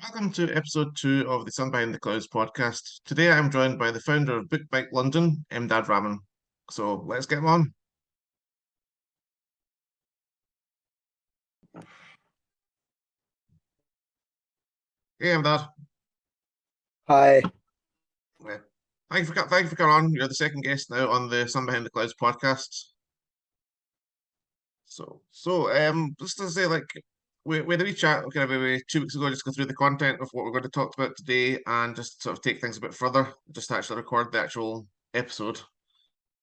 Welcome to episode 2 of the Sun Behind the Clouds podcast. Today I am joined by the founder of Book Bike London, Emdad Rahman. So let's get him on. Hey Emdad. Hi. Yeah. Thank you for coming on. You're the second guest now on the Sun Behind the Clouds podcast. Just to say, we had a wee chat kind of maybe 2 weeks ago, just go through the content of what we're going to talk about today and just sort of take things a bit further, just to actually record the actual episode.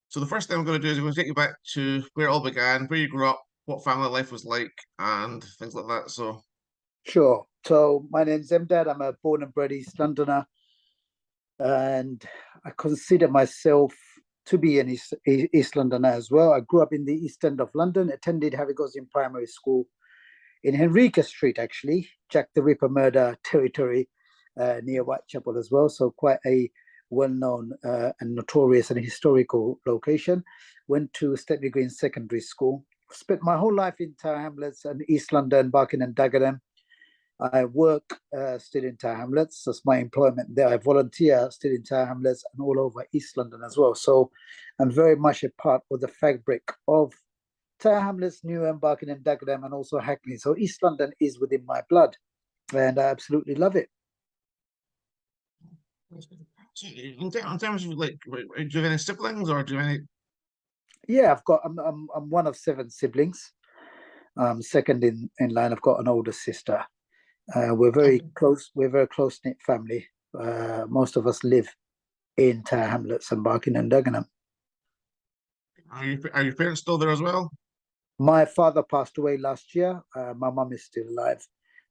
So the first thing I'm going to do is I'm going to take you back to where it all began, where you grew up, what family life was like, and things like that. So, Sure. So my name's Emdad. I'm a born and bred East Londoner, and I consider myself to be an East Londoner as well. I grew up in the East End of London, attended Havigosing Primary School in Henrica Street, actually, Jack the Ripper murder territory near Whitechapel as well. So quite a well-known and notorious and historical location. Went to Stepney Green Secondary School. Spent my whole life in Tower Hamlets and East London, Barking and Dagenham. I work still in Tower Hamlets. That's my employment there. I volunteer still in Tower Hamlets and all over East London as well. So I'm very much a part of the fabric of Tower Hamlets, Newham, Barking and Dagenham, and also Hackney. So East London is within my blood, and I absolutely love it. in terms of do you have any siblings or do you have any? Yeah, I'm one of 7 siblings. Second in line. I've got an older sister. We're very close. We're a very close knit family. Most of us live in Tower Hamlets and Barking and Dagenham. Are your parents still there as well? My father passed away last year. My mum is still alive.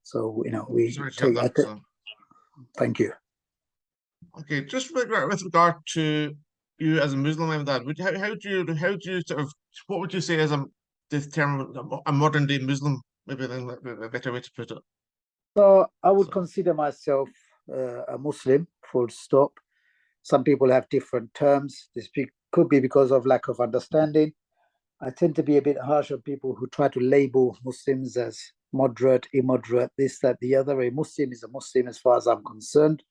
So we Sorry to take hear that. that. Thank you. Okay, just with regard to you as a Muslim, Emdad, how do you sort of, what would you say as the term a modern day Muslim? Maybe then a better way to put it. So I would consider myself a Muslim, full stop. Some people have different terms. This could be because of lack of understanding. I tend to be a bit harsh on people who try to label Muslims as moderate, immoderate, this, that, the other. A Muslim is a Muslim as far as I'm concerned.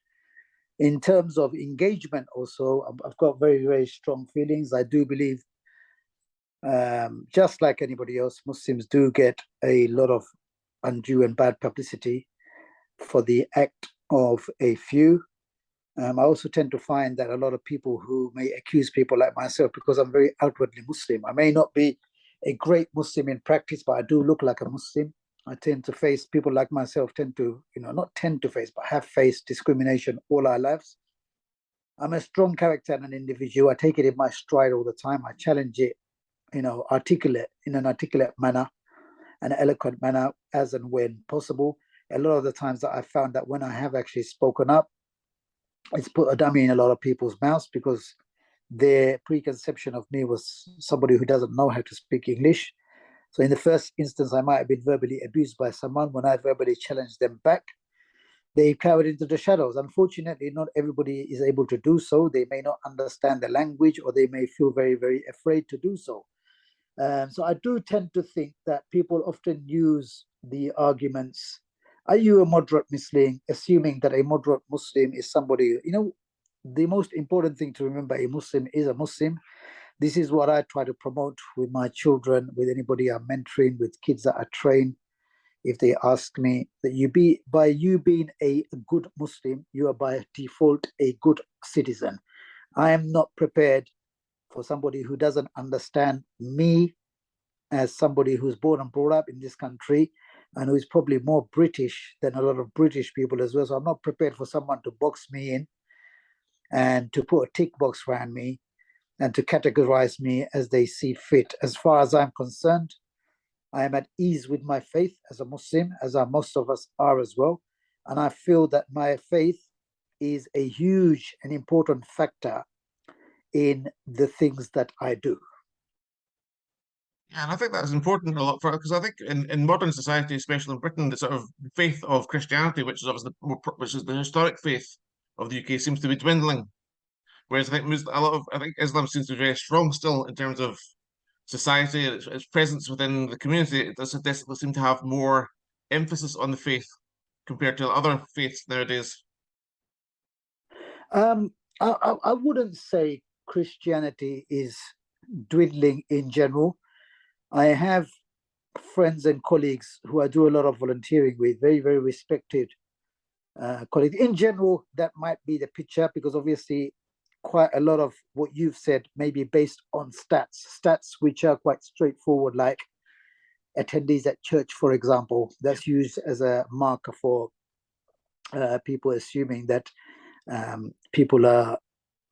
In terms of engagement also, I've got very, very strong feelings. I do believe, just like anybody else, Muslims do get a lot of undue and bad publicity for the act of a few. I also tend to find that a lot of people who may accuse people like myself, because I'm very outwardly Muslim, I may not be a great Muslim in practice, but I do look like a Muslim. I tend to face people like myself, not tend to face, but have faced discrimination all our lives. I'm a strong character and an individual. I take it in my stride all the time. I challenge it, articulate in an articulate manner, an eloquent manner, as and when possible. A lot of the times that I found that when I have actually spoken up, it's put a dummy in a lot of people's mouths, because their preconception of me was somebody who doesn't know how to speak English. So in the first instance, I might have been verbally abused by someone. When I verbally challenged them back, they cowered into the shadows. Unfortunately, not everybody is able to do so. They may not understand the language, or they may feel very, very afraid to do so. So I do tend to think that people often use the arguments, are you a moderate Muslim, assuming that a moderate Muslim is somebody, the most important thing to remember, a Muslim is a Muslim. This is what I try to promote with my children, with anybody I'm mentoring, with kids that I train. If they ask me that by you being a good Muslim, you are by default a good citizen. I am not prepared for somebody who doesn't understand me as somebody who's born and brought up in this country, and who is probably more British than a lot of British people as well. So I'm not prepared for someone to box me in and to put a tick box around me and to categorize me as they see fit. As far as I'm concerned, I am at ease with my faith as a Muslim, as most of us are as well. And I feel that my faith is a huge and important factor in the things that I do. Yeah, and I think that's important a lot because I think in modern society, especially in Britain, the sort of faith of Christianity, which is obviously which is the historic faith of the UK, seems to be dwindling. Whereas I think Islam seems to be very strong still in terms of society, its presence within the community. It does definitely seem to have more emphasis on the faith compared to other faiths nowadays? I wouldn't say Christianity is dwindling in general. I have friends and colleagues who I do a lot of volunteering with, very, very respected colleagues. In general, that might be the picture, because obviously quite a lot of what you've said may be based on stats which are quite straightforward, like attendees at church, for example. That's used as a marker for people assuming that people are,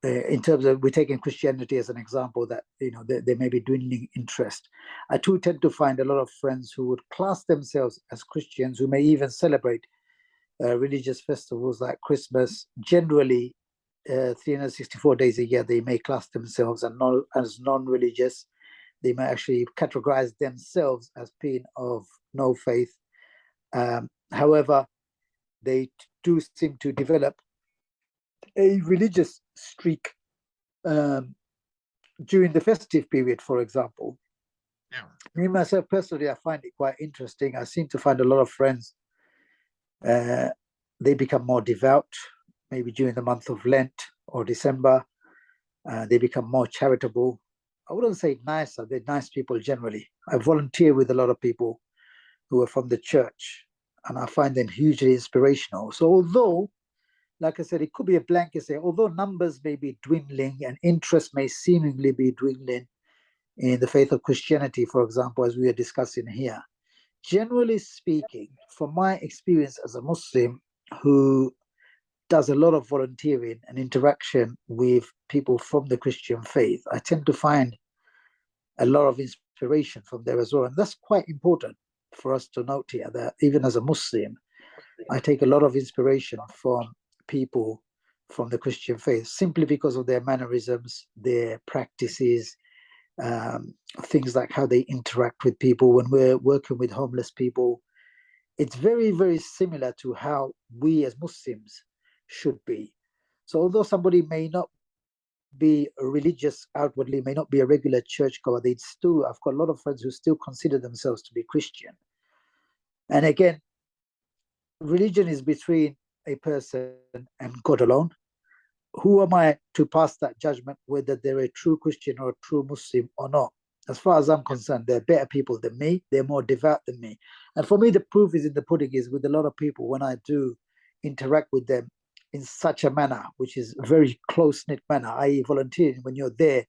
in terms of, we're taking Christianity as an example, that there may be dwindling interest. I too tend to find a lot of friends who would class themselves as Christians, who may even celebrate religious festivals like Christmas. Generally, 364 days a year, they may class themselves as non-religious. They may actually categorize themselves as being of no faith. However, they do seem to develop a religious streak during the festive period, for example. Yeah. Me, myself, personally, I find it quite interesting. I seem to find a lot of friends, they become more devout, maybe during the month of Lent or December. They become more charitable. I wouldn't say nicer, they're nice people generally. I volunteer with a lot of people who are from the church, and I find them hugely inspirational. So although, like I said, it could be a blanket say, although numbers may be dwindling and interest may seemingly be dwindling in the faith of Christianity, for example, as we are discussing here, generally speaking, from my experience as a Muslim who does a lot of volunteering and interaction with people from the Christian faith, I tend to find a lot of inspiration from there as well. And that's quite important for us to note here, that even as a Muslim, I take a lot of inspiration from people from the Christian faith, simply because of their mannerisms, their practices, things like how they interact with people. When we're working with homeless people, it's very, very similar to how we as Muslims should be. So although somebody may not be religious outwardly, may not be a regular churchgoer, they still, I've got a lot of friends who still consider themselves to be Christian. And again, religion is between a person and God alone. Who am I to pass that judgment whether they're a true Christian or a true Muslim or not? As far as I'm concerned, they're better people than me. They're more devout than me. And for me, the proof is in the pudding. Is with a lot of people, when I do interact with them in such a manner, which is a very close-knit manner, i.e. volunteering, when you're there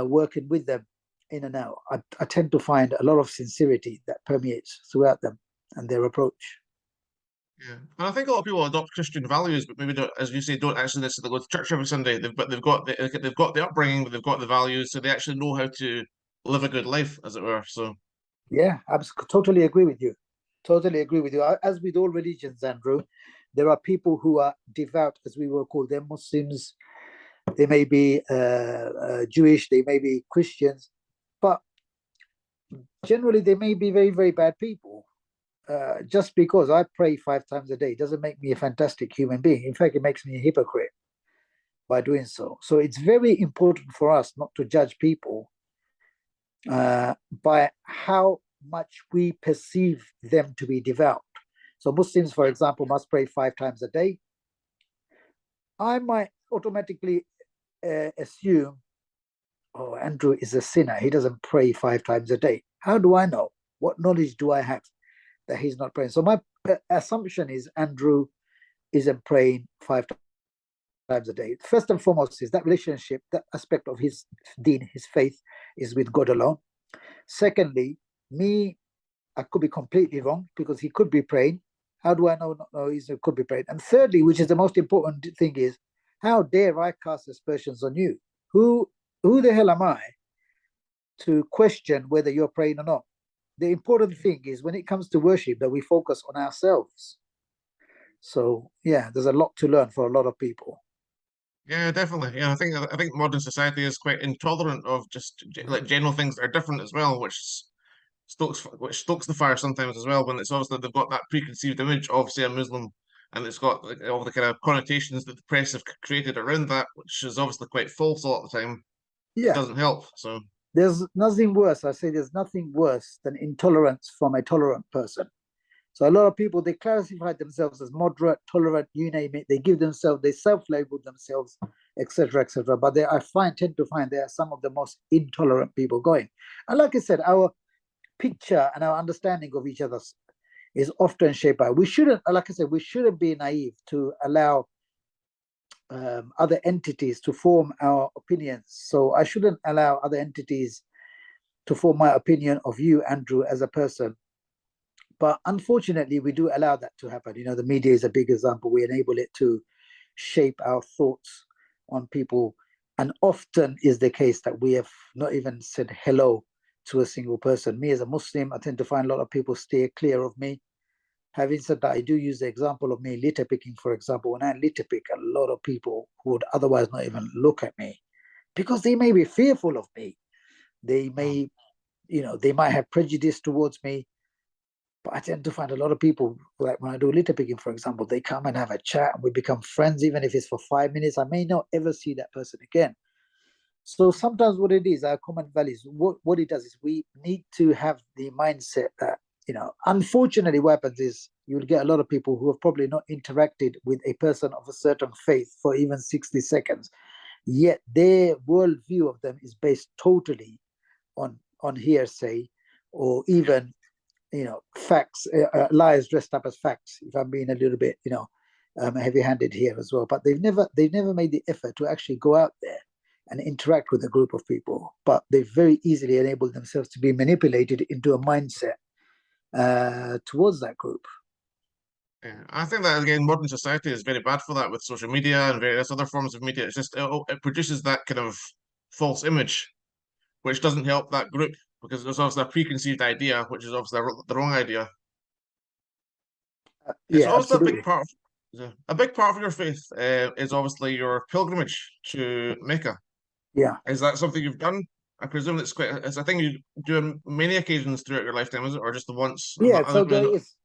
working with them in and out, I tend to find a lot of sincerity that permeates throughout them and their approach. Yeah, and I think a lot of people adopt Christian values, but maybe don't, as you say, don't actually necessarily go to church every Sunday. They've got the upbringing, they've got the values, so they actually know how to live a good life, as it were. So Yeah, I totally agree with you. Totally agree with you. As with all religions, Andrew, there are people who are devout, as we will call them, Muslims. They may be Jewish, they may be Christians, but generally they may be very, very bad people. Just because I pray 5 times a day doesn't make me a fantastic human being. In fact, it makes me a hypocrite by doing so. So it's very important for us not to judge people by how much we perceive them to be devout. So Muslims, for example, must pray 5 times a day. I might automatically assume, oh, Andrew is a sinner. He doesn't pray 5 times a day. How do I know? What knowledge do I have that he's not praying? So my assumption is Andrew isn't praying 5 times a day. First and foremost is that relationship, that aspect of his deen, his faith, is with God alone. Secondly, me, I could be completely wrong because he could be praying. How do I know? No, he could be praying. And thirdly, which is the most important thing, is how dare I cast aspersions on you? Who the hell am I to question whether you're praying or not? The important thing is when it comes to worship that we focus on ourselves. So yeah, there's a lot to learn for a lot of people. yeah, definitely. Yeah, I think modern society is quite intolerant of just like general things that are different as well, which stokes the fire sometimes as well, when it's obviously they've got that preconceived image of, say, a Muslim, and it's got like all the kind of connotations that the press have created around that, which is obviously quite false a lot of the time. It Yeah, doesn't help. So there's nothing worse. I say there's nothing worse than intolerance from a tolerant person. So a lot of people, they classify themselves as moderate, tolerant, you name it. They give themselves, they self-label themselves, etc., etc. But tend to find there are some of the most intolerant people going. And like I said, our picture and our understanding of each other is often shaped by. We shouldn't, like I said, we shouldn't be naive to allow other entities to form our opinions. So I shouldn't allow other entities to form my opinion of you, Andrew, as a person. But unfortunately, we do allow that to happen. You know, the media is a big example. We enable it to shape our thoughts on people. And often is the case that we have not even said hello to a single person. Me as a Muslim, I tend to find a lot of people steer clear of me. Having said that, I do use the example of me litter picking, for example. When I litter pick, a lot of people who would otherwise not even look at me because they may be fearful of me. They may, you know, they might have prejudice towards me. But I tend to find a lot of people, like when I do litter picking, for example, they come and have a chat and we become friends, even if it's for 5 minutes. I may not ever see that person again. So sometimes what it is, our common values, what it does is we need to have the mindset that, you know, unfortunately what happens is you'll get a lot of people who have probably not interacted with a person of a certain faith for even 60 seconds, yet their worldview of them is based totally on hearsay or even, you know, facts, lies dressed up as facts, if I'm being a little bit, you know, heavy-handed here as well. But they've never made the effort to actually go out there and interact with a group of people. But they very easily enable themselves to be manipulated into a mindset towards that group. Yeah, I think that again, modern society is very bad for that with social media and various other forms of media. It's just it produces that kind of false image, which doesn't help that group because there's obviously a preconceived idea, which is obviously the wrong idea. It's Yeah, also absolutely. a big part of your faith is obviously your pilgrimage to Mecca. Yeah. Is that something you've done? I presume it's a thing you do on many occasions throughout your lifetime, is it, or just the once? I'm Yeah. not, So I'm there not, is,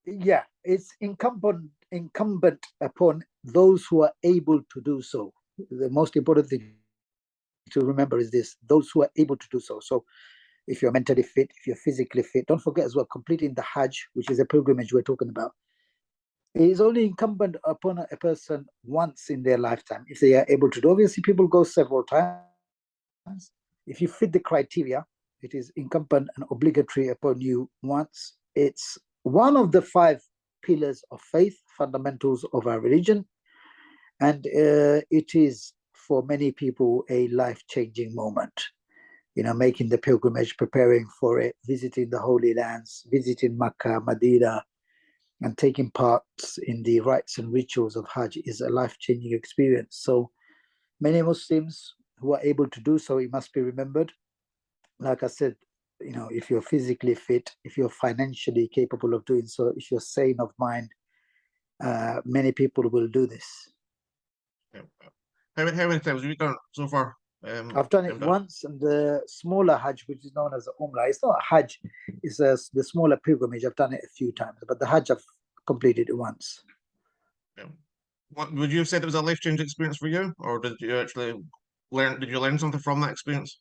yeah, it's incumbent upon those who are able to do so. The most important thing to remember is this: those who are able to do so. So if you're mentally fit, if you're physically fit, don't forget as well, completing the Hajj, which is a pilgrimage we're talking about. It is only incumbent upon a person once in their lifetime if they are able to do. Obviously, people go several times. If you fit the criteria, it is incumbent and obligatory upon you once. It's one of the 5 pillars of faith, fundamentals of our religion, and it is for many people a life-changing moment. You know, making the pilgrimage, preparing for it, visiting the Holy Lands, visiting Makkah, Medina, and taking part in the rites and rituals of Hajj is a life-changing experience. So many Muslims who are able to do so, it must be remembered. Like I said, you know, if you're physically fit, if you're financially capable of doing so, if you're sane of mind, many people will do this. yeah. How many times have you done it so far? I've done it Emdad? once, and the smaller Hajj, which is known as the Umrah, it's not a Hajj, it's the smaller pilgrimage. I've done it a few times, but the Hajj I've completed it once. Yeah. What would you have said it was a life-changing experience for you, or did you actually learn? Did you learn something from that experience?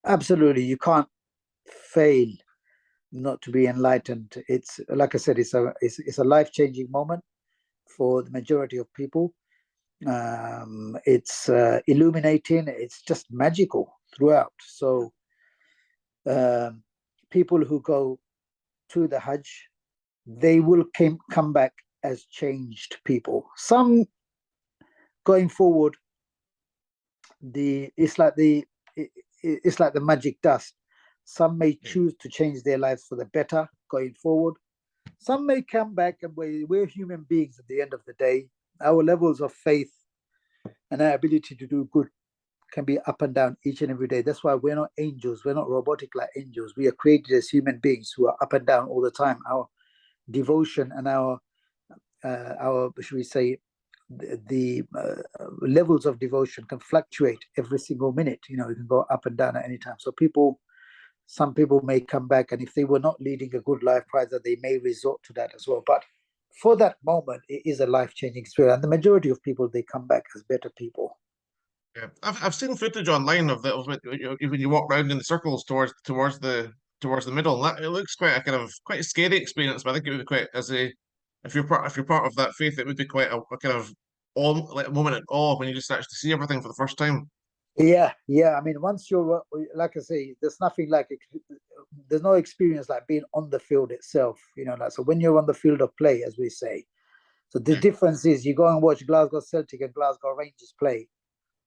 Absolutely, you can't fail not to be enlightened. It's like I said, it's a life-changing moment for the majority of people. It's illuminating. It's just magical throughout. So um, people who go to the Hajj, they will come back as changed people. Some going forward, the it's like the it's like the magic dust. Some may Yeah. choose to change their lives for the better going forward. Some may come back, and we're human beings at the end of the day. Our levels of faith and our ability to do good can be up and down each and every day. That's why we're not angels. We're not robotic like angels. We are created as human beings who are up and down all the time. Our devotion and our should we say the levels of devotion can fluctuate every single minute. You know, it can go up and down at any time. So some people may come back, and if they were not leading a good life prior, they may resort to that as well. But for that moment, it is a life-changing experience, and the majority of people, they come back as better people. Yeah, I've seen footage online of when you walk around in the circles towards the towards the middle. And that it looks quite a kind of quite a scary experience, but I think it would be quite as a if you're part of that faith, it would be quite a kind of awe, like a moment of awe when you just actually see everything for the first time. Yeah, yeah. I mean, once you're like I say, there's nothing like there's no experience like being on the field itself. Like, so when you're on the field of play, as we say. So the Yeah, difference is you go and watch Glasgow Celtic and Glasgow Rangers play.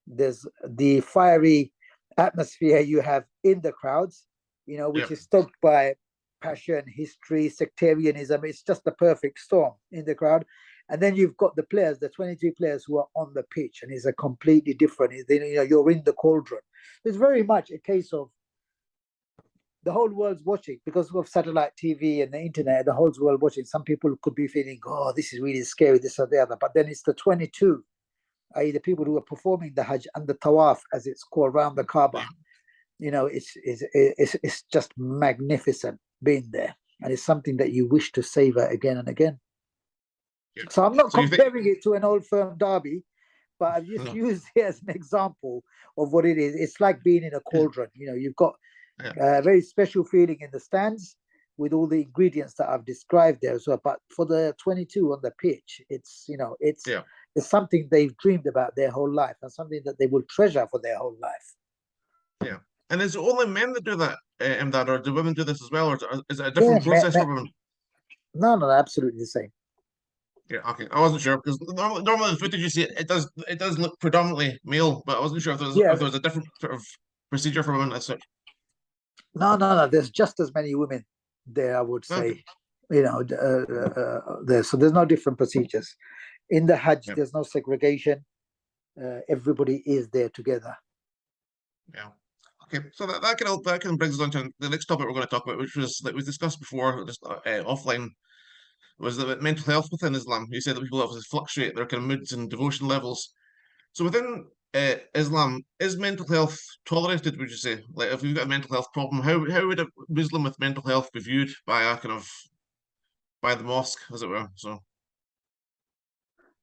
There's the fiery atmosphere you have in the crowds, yeah, which is stoked by passion, history, sectarianism. It's just the perfect storm in the crowd. And then you've got the players, the 23 players who are on the pitch, and it's a completely different. You're in the cauldron. It's very much a case of the whole world's watching because of satellite TV and the internet. The whole world watching. Some people could be feeling, "Oh, this is really scary," this or the other. But then it's the 22, i.e., the people who are performing the Hajj and the Tawaf, as it's called, around the Kaaba. yeah, It's just magnificent being there, and it's something that you wish to savor again and again. yeah. So I'm not So you think comparing it to an Old Firm derby, but I've just no, used it as an example of what it is. It's like being in a yeah, cauldron. You've got yeah, a very special feeling in the stands with all the ingredients that I've described there as well. But for the 22 on the pitch, yeah, it's something they've dreamed about their whole life and something that they will treasure for their whole life. yeah. And is it only men that do that, Imdad, or do women do this as well, or is it a Yeah, different process for women? no, no, absolutely the same. Yeah, okay. I wasn't sure because normally the footage you see it does look predominantly male, but I wasn't sure Yeah, if there was a different sort of procedure for women as such. no, no, no. There's just as many women there, I would Okay. say. There. So there's no different procedures in the Hajj. Yeah. There's no segregation. Everybody is there together. Yeah. Okay. So that kind of brings us on to the next topic we're going to talk about, which was like we discussed before, just offline, was the mental health within Islam. You said that people obviously fluctuate their kind of moods and devotion levels. So within Islam, is mental health tolerated? Would you say, like, if you've got a mental health problem, how would a Muslim with mental health be viewed by a kind of by the mosque, as it were? So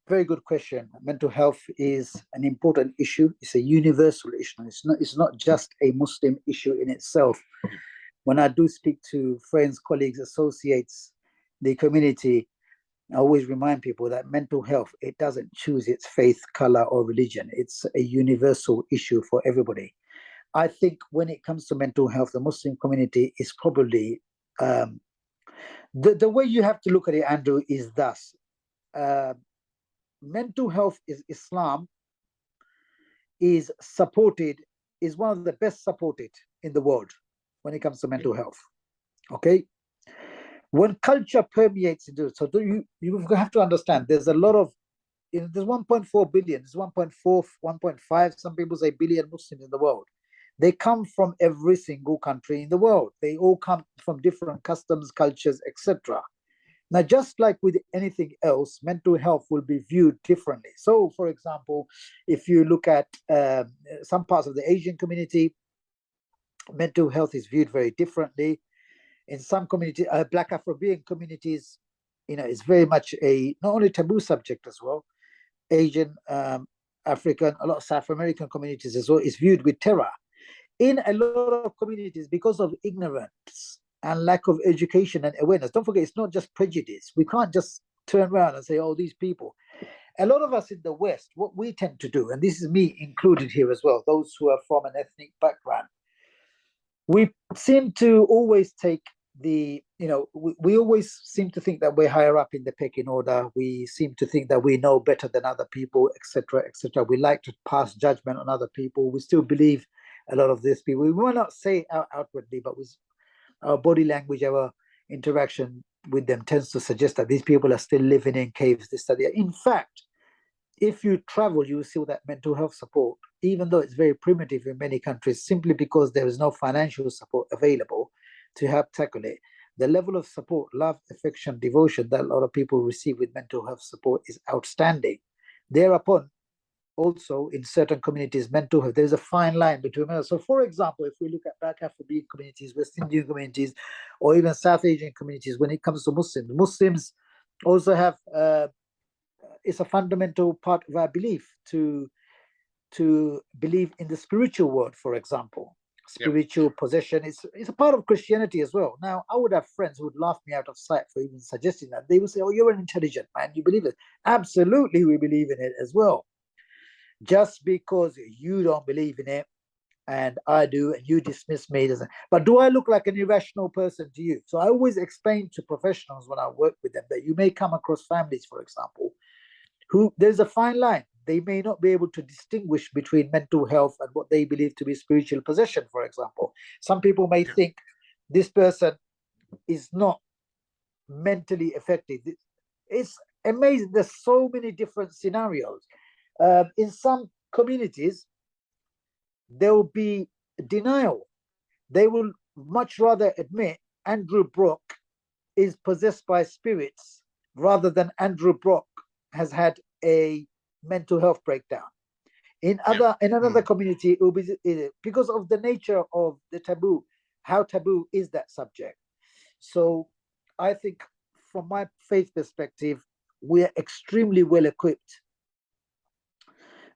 Very good question. Mental health is an important issue. It's a universal issue. It's not just a Muslim issue in itself. When I do speak to friends, colleagues, associates, the community, I always remind people that mental health, it doesn't choose its faith, color, or religion. It's a universal issue for everybody. I think when it comes to mental health, the Muslim community is probably the way you have to look at it, Andrew, is thus. Uh, Mental health is Islam is supported, is one of the best supported in the world when it comes to mental health. Okay. When culture permeates into it, so you have to understand there's a lot of there's 1.4 billion, there's 1.4, 1.5, some people say billion Muslims in the world. They come from every single country in the world. They all come from different customs, cultures, etc. Now, just like with anything else, mental health will be viewed differently. So, for example, if you look at some parts of the Asian community, mental health is viewed very differently. In some communities, Black Afro-Caribbean communities, it's very much a not only taboo subject as well. Asian, African, a lot of South American communities as well is viewed with terror. In a lot of communities, because of ignorance and lack of education and awareness, don't forget, it's not just prejudice. We can't just turn around and say, oh, these people. A lot of us in the West, what we tend to do, and this is me included here as well, those who are from an ethnic background, we seem to always take we always seem to think that we're higher up in the pecking order. We seem to think that we know better than other people, etc., etc. We like to pass judgment on other people. We still believe a lot of these people. We will not say outwardly, but with our body language, our interaction with them tends to suggest that these people are still living in caves, this, that, that. In fact, if you travel, you will see that mental health support, even though it's very primitive in many countries, simply because there is no financial support available to help tackle it. The level of support, love, affection, devotion that a lot of people receive with mental health support is outstanding. Thereupon, also in certain communities, mental health, there's a fine line between mental. So, for example, if we look at Black Afro-Caribbean communities, West Indian communities, or even South Asian communities, when it comes to Muslims also have it's a fundamental part of our belief to believe in the spiritual world, for example. Yep. spiritual possession. It's a part of Christianity as well. Now, I would have friends who would laugh me out of sight for even suggesting that. They would say, "Oh, you're an intelligent man. You believe it." Absolutely, we believe in it as well. Just because you don't believe in it and I do, and you dismiss me, doesn't. But do I look like an irrational person to you? So I always explain to professionals when I work with them that you may come across families, for example, who there's a fine line. They may not be able to distinguish between mental health and what they believe to be spiritual possession, for example. Some people may Yeah. think this person is not mentally affected. It's amazing. There's so many different scenarios. In some communities, there will be denial. They will much rather admit Andrew Brock is possessed by spirits rather than Andrew Brock has had a mental health breakdown. In another community, it will be because of the nature of the taboo, how taboo is that subject. So I think from my faith perspective, we are extremely well equipped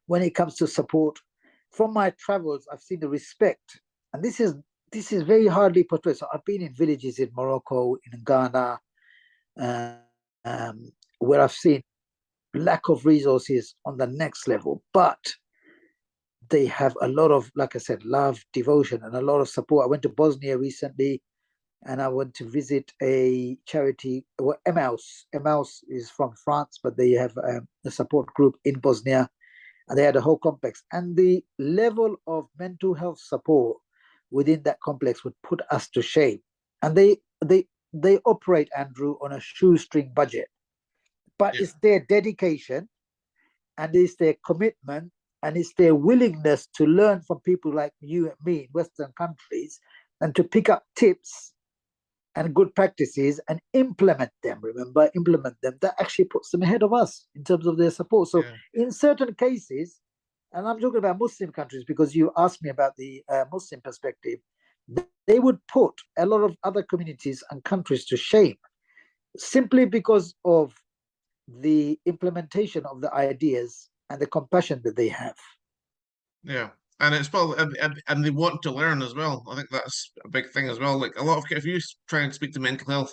when it comes to support. From my travels, I've seen the respect, and this is very hardly portrayed. So I've been in villages in Morocco, in Ghana, where I've seen lack of resources on the next level, but they have a lot of, like I said, love, devotion, and a lot of support. I went to Bosnia recently, and I went to visit a charity. Well, Emmaus. Emmaus is from France, but they have a support group in Bosnia, and they had a whole complex. And the level of mental health support within that complex would put us to shame. And they operate, Andrew, on a shoestring budget, but it's their dedication and it's their commitment and it's their willingness to learn from people like you and me in Western countries and to pick up tips and good practices and implement them. Remember, implement them. That actually puts them ahead of us in terms of their support. So in certain cases, and I'm talking about Muslim countries because you asked me about the Muslim perspective, they would put a lot of other communities and countries to shame simply because of the implementation of the ideas and the compassion that they have. Yeah. And it's probably and they want to learn as well. I think that's a big thing as well. Like a lot of if you try and speak to mental health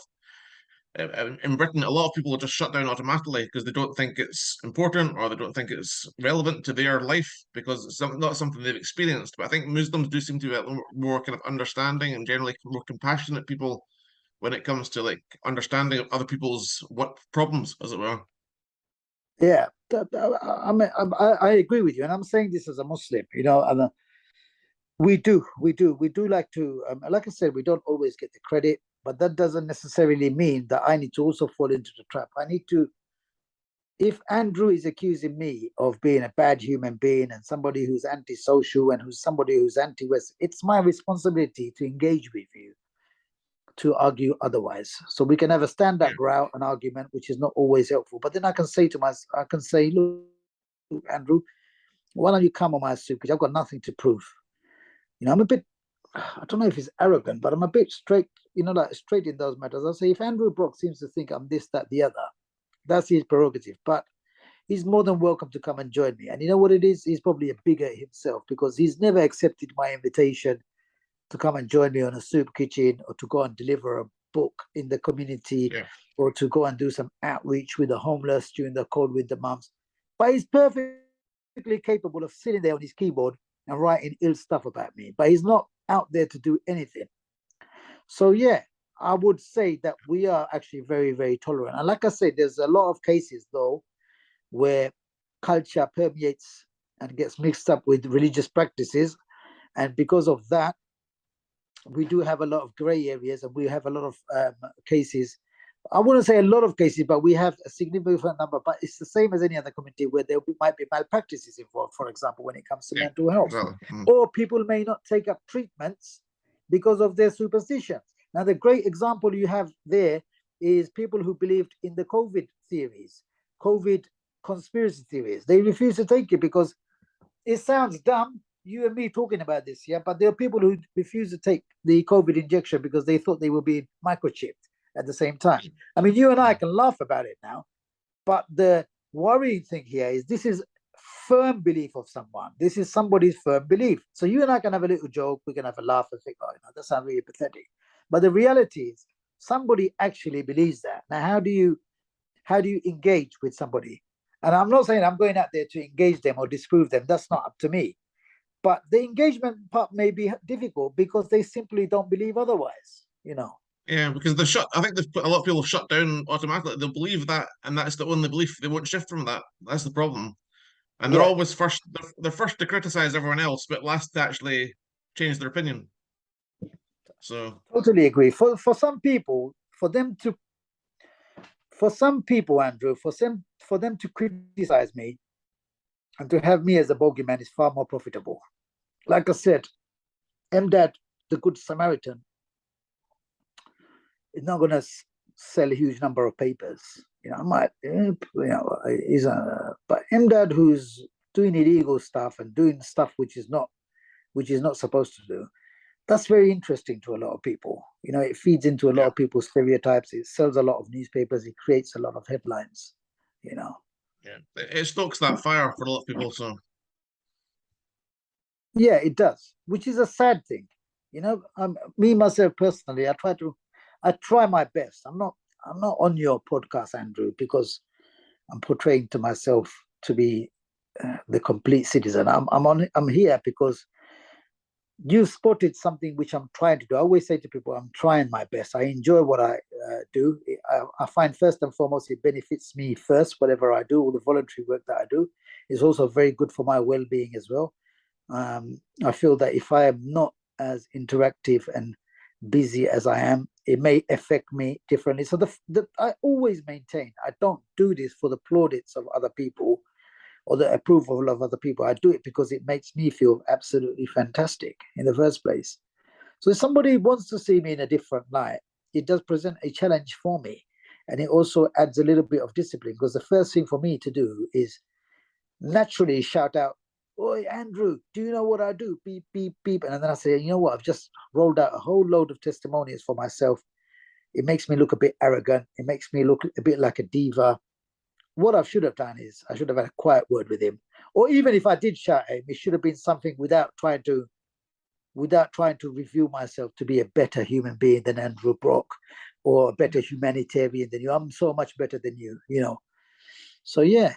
in Britain, a lot of people are just shut down automatically because they don't think it's important or they don't think it's relevant to their life because it's not something they've experienced. But I think Muslims do seem to be a little more kind of understanding and generally more compassionate people when it comes to like understanding of other people's what problems, as it were. Yeah, I agree with you, and I'm saying this as a Muslim. And we do like to, like I said, we don't always get the credit, but that doesn't necessarily mean that I need to also fall into the trap. I need to, if Andrew is accusing me of being a bad human being and somebody who's antisocial and who's somebody who's anti-West, it's my responsibility to engage with you to argue otherwise. So we can have a stand-up row, an argument, which is not always helpful. But then I can say, look, Andrew, why don't you come on my soup? Because I've got nothing to prove. I'm a bit, I don't know if it's arrogant, but I'm a bit straight, like straight in those matters. I'll say, if Andrew Brock seems to think I'm this, that, the other, that's his prerogative. But he's more than welcome to come and join me. And you know what it is? He's probably a bigger himself because he's never accepted my invitation to come and join me on a soup kitchen or to go and deliver a book in the community or to go and do some outreach with the homeless during the cold winter months. But he's perfectly capable of sitting there on his keyboard and writing ill stuff about me. But he's not out there to do anything. So, yeah, I would say that we are actually very, very tolerant. And like I said, there's a lot of cases, though, where culture permeates and gets mixed up with religious practices. And because of that, we do have a lot of gray areas and we have a lot of cases. I wouldn't say a lot of cases, but we have a significant number. But it's the same as any other community where might be malpractices involved, for example, when it comes to mental health. Or people may not take up treatments because of their superstitions. Now, the great example you have there is people who believed in the COVID theories, COVID conspiracy theories. They refuse to take it because it sounds dumb. You and me talking about this, but there are people who refuse to take the COVID injection because they thought they were being microchipped at the same time. I mean, you and I can laugh about it now, but the worrying thing here is this is firm belief of someone. This is somebody's firm belief. So you and I can have a little joke, we can have a laugh and think, oh, that sounds really pathetic. But the reality is somebody actually believes that. Now, how do you engage with somebody? And I'm not saying I'm going out there to engage them or disprove them. That's not up to me. But the engagement part may be difficult because they simply don't believe otherwise, Yeah, because I think they've put a lot of people shut down automatically. They'll believe that, and that's the only belief. They won't shift from that. That's the problem. And they're Yeah, always first. They're first to criticize everyone else, but last to actually change their opinion. So totally agree. For some people, Andrew, for them to criticize me and to have me as a bogeyman is far more profitable. Like I said, Emdad, the Good Samaritan, is not going to sell a huge number of papers. I might, but Emdad, who's doing illegal stuff and doing stuff which is not supposed to do, that's very interesting to a lot of people. It feeds into a lot of people's stereotypes. It sells a lot of newspapers. It creates a lot of headlines. yeah, it stokes that fire for a lot of people. So yeah, it does, which is a sad thing. Me myself personally, I try my best. I'm not on your podcast, Andrew, because I'm portraying to myself to be the complete citizen. I'm here because you spotted something which I'm trying to do. I always say to people, I'm trying my best. I enjoy what I do. I find first and foremost, it benefits me first, whatever I do, all the voluntary work that I do is also very good for my well-being as well. I feel that if I am not as interactive and busy as I am, it may affect me differently. So I always maintain, I don't do this for the plaudits of other people or the approval of other people. I do it because it makes me feel absolutely fantastic in the first place. So if somebody wants to see me in a different light, it does present a challenge for me. And it also adds a little bit of discipline, because the first thing for me to do is naturally shout out, "Oi, Andrew, do you know what I do? Beep, beep, beep." And then I say, you know what? I've just rolled out a whole load of testimonies for myself. It makes me look a bit arrogant. It makes me look a bit like a diva. What I should have done is I should have had a quiet word with him. Or even if I did shout at him, it should have been something without trying to review myself to be a better human being than Andrew Brock or a better humanitarian than you. I'm so much better than you. So yeah,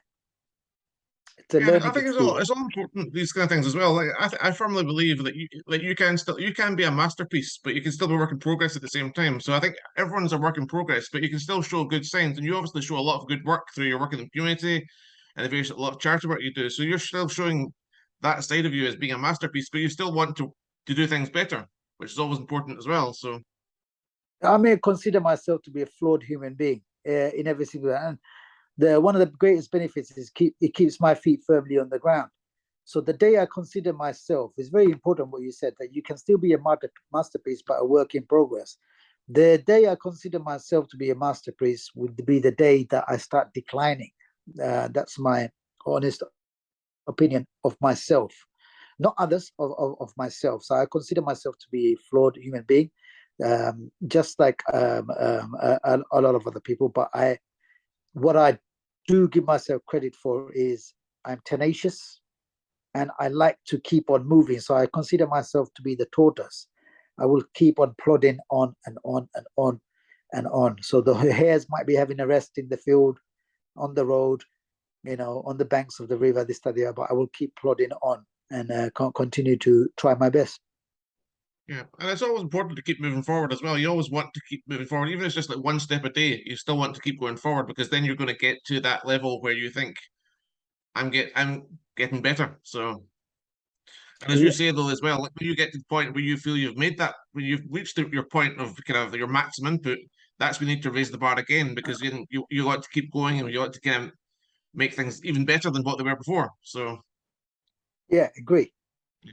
it's a yeah, I learning think experience. it's all important, these kind of things as well. Like I firmly believe that you can be a masterpiece, but you can still be a work in progress at the same time. So I think everyone's a work in progress, but you can still show good signs, and you obviously show a lot of good work through your work in the community and a lot of charity work you do. So you're still showing that side of you as being a masterpiece, but you still want to do things better, which is always important as well. So I may consider myself to be a flawed human being in every single way. And one of the greatest benefits is it keeps my feet firmly on the ground. So the day I consider myself, is very important what you said, that you can still be a masterpiece, but a work in progress. The day I consider myself to be a masterpiece would be the day that I start declining. That's my honest opinion of myself, not others, of myself. So I consider myself to be a flawed human being, just like a lot of other people. But what I do give myself credit for is I'm tenacious and I like to keep on moving. So I consider myself to be the tortoise. I will keep on plodding on and on and on and on. So the hares might be having a rest in the field, on the road, on the banks of the river, this, that, the other, but I will keep plodding on and continue to try my best. yeah, and it's always important to keep moving forward as well. You always want to keep moving forward, even if it's just like one step a day. You still want to keep going forward, because then you're going to get to that level where you think I'm getting better. So, and as you Yeah, say though as well, like when you get to the point where you feel you've made that, when you've reached your point of kind of your maximum input, that's when you need to raise the bar again, because you want to keep going and you want to kind of make things even better than what they were before. So. yeah, agree. Yeah.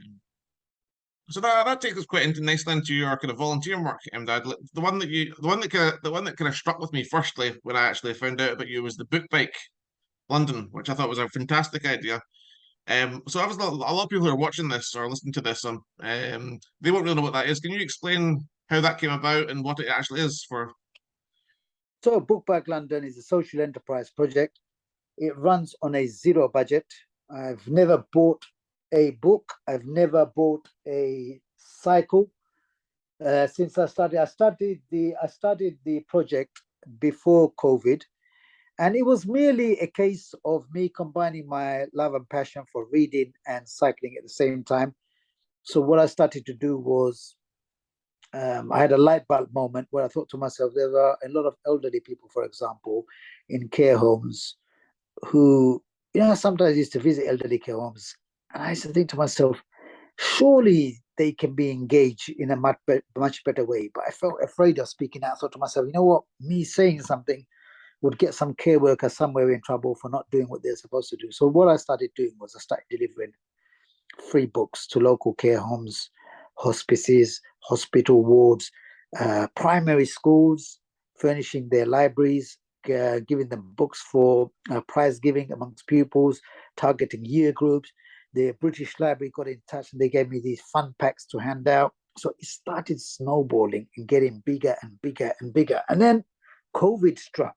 So that takes us quite nicely into your kind of volunteering work, Dad. The one that kind of struck with me firstly when I actually found out about you was the book bike London, which I thought was a fantastic idea. So obviously a lot of people who are watching this or listening to this, they won't really know what that is. Can you explain how that came about and what it actually is for? So Book Bag London is a social enterprise project. It runs on a zero budget. I've never bought a book. I've never bought a cycle. Since I started the project before COVID, and it was merely a case of me combining my love and passion for reading and cycling at the same time. So what I started to do was, I had a light bulb moment where I thought to myself, there are a lot of elderly people, for example, in care homes who, sometimes I used to visit elderly care homes, and I used to think to myself, surely they can be engaged in a much better way. But I felt afraid of speaking out. I thought to myself, you know what? Me saying something would get some care worker somewhere in trouble for not doing what they're supposed to do. So what I started doing was I started delivering free books to local care homes, hospices, hospital wards, primary schools, furnishing their libraries, giving them books for prize giving amongst pupils, targeting year groups. The British Library got in touch and they gave me these fun packs to hand out. So it started snowballing and getting bigger and bigger and bigger. And then COVID struck.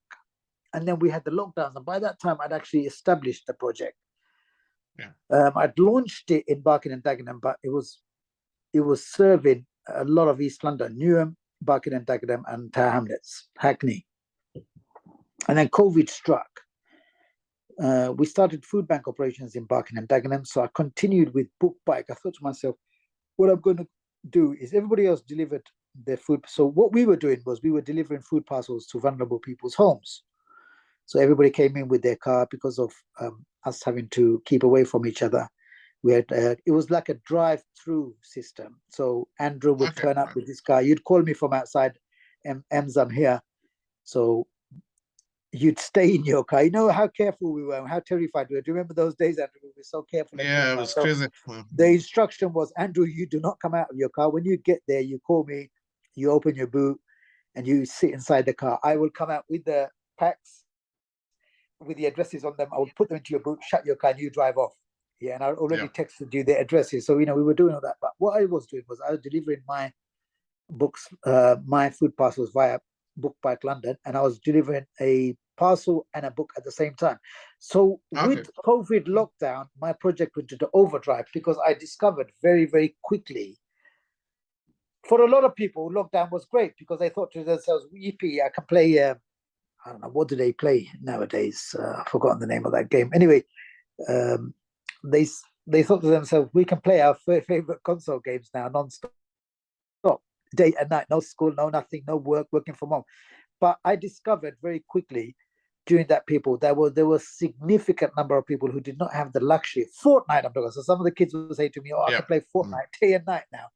And then we had the lockdowns. And by that time, I'd actually established the project. Yeah. I'd launched it in Barking and Dagenham, but it was serving a lot of East London, Newham, Barking and Dagenham, and Tower Hamlets, Hackney. And then COVID struck. We started food bank operations in Barking and Dagenham, so I continued with Book Bike. I thought to myself, what I'm going to do is everybody else delivered their food. So what we were doing was we were delivering food parcels to vulnerable people's homes. So everybody came in with their car because of us having to keep away from each other. We had it was like a drive-through system. So Andrew would turn up with his car. You'd call me from outside, Ems, I'm here. So you'd stay in your car. You know how careful we were, how terrified we were. Do you remember those days, Andrew? We were so careful. Yeah, it was crazy. The instruction was, Andrew, you do not come out of your car. When you get there, you call me, you open your boot, and you sit inside the car. I will come out with the packs, with the addresses on them. I will put them into your boot, shut your car, and you drive off. Yeah, and I already texted you the addresses. So, we were doing all that. But what I was doing was I was delivering my books, my food parcels via Book Bike London, and I was delivering a parcel and a book at the same time. So with COVID lockdown, my project went into overdrive because I discovered very, very quickly, for a lot of people, lockdown was great because they thought to themselves, yippee, I can play, I don't know, what do they play nowadays? I've forgotten the name of that game. Anyway, they thought to themselves, we can play our favorite console games now non-stop, day and night, no school, no nothing, no work, working from home. But I discovered very quickly during that there were significant number of people who did not have the luxury. Fortnite, I'm talking. So some of the kids would say to me, I can play Fortnite day and night now.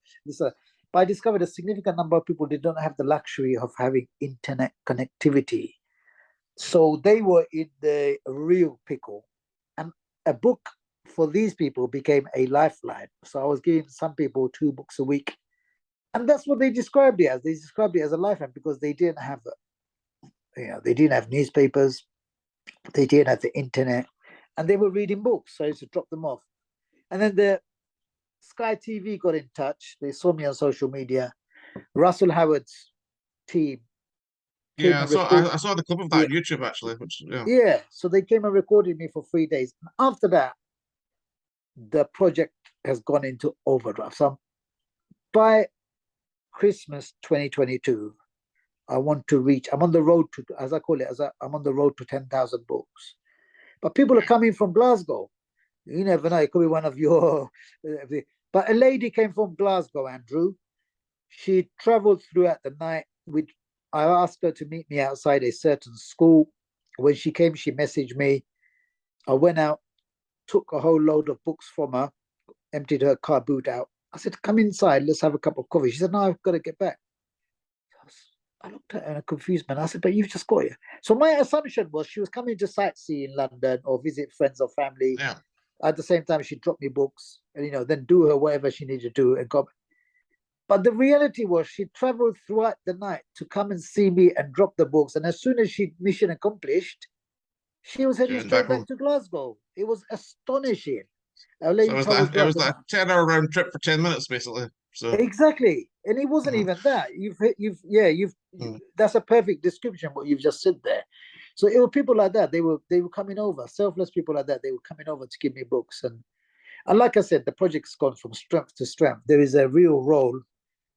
But I discovered a significant number of people did not have the luxury of having internet connectivity. So they were in the real pickle. And a book for these people became a lifeline. So I was giving some people 2 books a week. And that's what they described it as. They described it as a lifeline because they didn't have they didn't have newspapers, they didn't have the internet, and they were reading books. So I used to drop them off. And then the Sky TV got in touch. They saw me on social media. Russell Howard's team. Yeah, I saw the clip of that on YouTube actually. So they came and recorded me for 3 days. And after that, the project has gone into overdrive. So by Christmas 2022, I'm on the road to, as I call it, I'm on the road to 10,000 books. But people are coming from Glasgow. You never know, it could be one of your... But a lady came from Glasgow, Andrew. She traveled throughout the night. I asked her to meet me outside a certain school. When she came, she messaged me. I went out, took a whole load of books from her, emptied her car boot out. I said, come inside, let's have a cup of coffee. She said, no, I've got to get back. I looked at her in a confused manner. I said, but you've just got here. So my assumption was she was coming to sightsee in London or visit friends or family. Yeah. At the same time, she dropped me books and, then do her whatever she needed to do and go. But the reality was she traveled throughout the night to come and see me and drop the books. And as soon as she mission accomplished, she was heading straight back to Glasgow. It was astonishing. So it was that 10-hour round trip for 10 minutes, basically. So exactly, and it wasn't even that. That's a perfect description what you've just said there. So it were people like that. They were coming over, selfless people like that. They were coming over to give me books, and like I said, the project's gone from strength to strength. There is a real role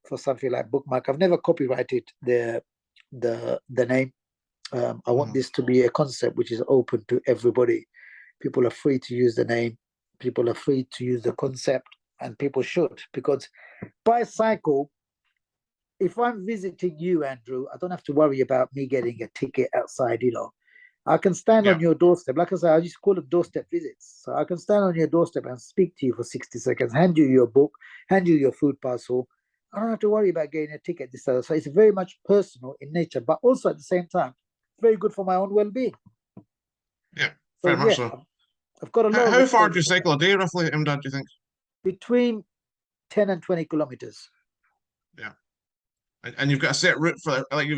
for something like Bookmark. I've never copyrighted the name. I want this to be a concept which is open to everybody. People are free to use the name. People are free to use the concept, and people should, because bicycle, if I'm visiting you, Andrew, I don't have to worry about me getting a ticket outside, I can stand on your doorstep. Like I said, I just call it doorstep visits. So I can stand on your doorstep and speak to you for 60 seconds, hand you your book, hand you your food parcel. I don't have to worry about getting a ticket. So it's very much personal in nature, but also at the same time, very good for my own well-being. Yeah, So very much so. I've got a lot of How far respect do you cycle a day, roughly, Emdad, do you think? between 10 and 20 kilometers. Yeah. And you've got a set route for like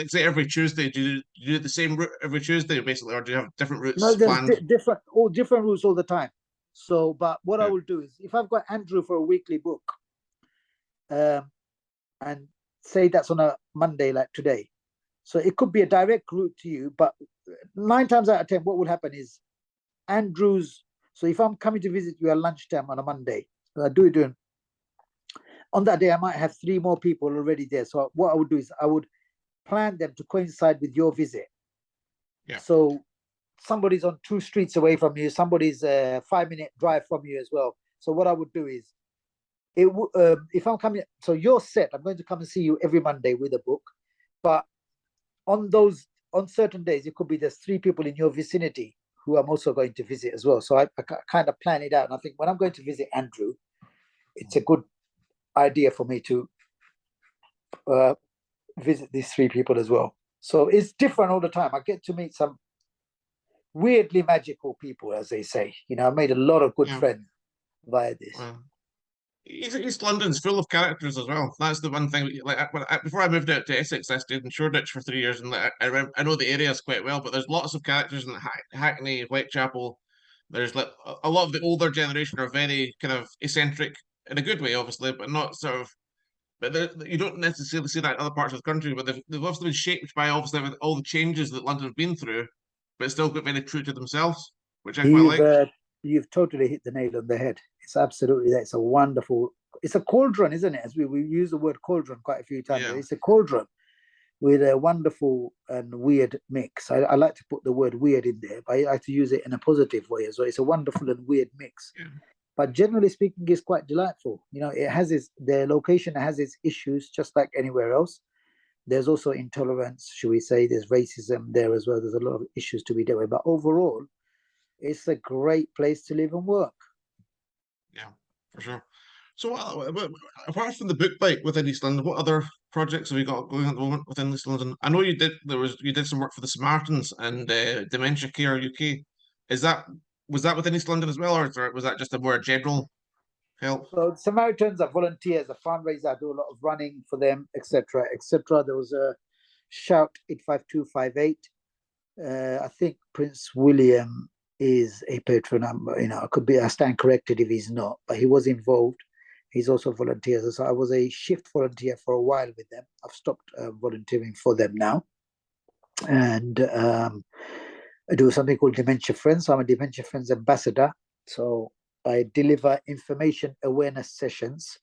say every Tuesday. Do you do the same route every Tuesday, basically, or do you have different No, routes there's planned? different routes all the time. So, but what I Yeah, will do is, if I've got Andrew for a weekly book, and say that's on a Monday like today, so it could be a direct route to you. But 9 times out of 10, what will happen is Andrew's. So if I'm coming to visit you at lunchtime on a Monday, I do it during on that day, I might have 3 more people already there. So what I would do is I would plan them to coincide with your visit. yeah, So somebody's on 2 streets away from you, somebody's a 5-minute drive from you as well. So what I would do is, if I'm coming, so you're set, I'm going to come and see you every Monday with a book. But on certain days, it could be there's 3 people in your vicinity who I'm also going to visit as well. So I kind of plan it out. And I think when I'm going to visit Andrew, it's a good idea for me to visit these 3 people as well. So it's different all the time. I get to meet some weirdly magical people, as they say. I made a lot of good yeah. friends via this. Well, East London's full of characters as well. That's the one thing. Like before I moved out to Essex, I stayed in Shoreditch for 3 years, and I know the areas quite well. But there's lots of characters in Hackney, Whitechapel. There's like a lot of the older generation are very kind of eccentric in a good way, obviously, but not sort of. But you don't necessarily see that in other parts of the country. But they've obviously been shaped by obviously with all the changes that London's been through, but still got very true to themselves, which I quite You've like. you've totally hit the nail on the head. It's absolutely that. It's a wonderful. It's a cauldron, isn't it? As we use the word cauldron quite a few times. Yeah, It's a cauldron with a wonderful and weird mix. I like to put the word weird in there, but I like to use it in a positive way as well. It's a wonderful and weird mix. yeah, But generally speaking, it's quite delightful. It has the location has its issues, just like anywhere else. There's also intolerance, should we say? There's racism there as well. There's a lot of issues to be dealt with. But overall, it's a great place to live and work. yeah, for sure. So, apart from the book bike within East London, what other projects have you got going at the moment within East London? I know you did some work for the Samaritans and Dementia Care UK. Is that was that within East London as well, or was that just a more general help? So Samaritans are volunteers, a fundraiser. I do a lot of running for them, etc., etc. There was a shout 85258. I think Prince William is a patron. I could be. I stand corrected if he's not, but he was involved. He's also volunteers. So I was a shift volunteer for a while with them. I've stopped volunteering for them now, and I do something called Dementia Friends. So I'm a Dementia Friends ambassador. So I deliver information awareness sessions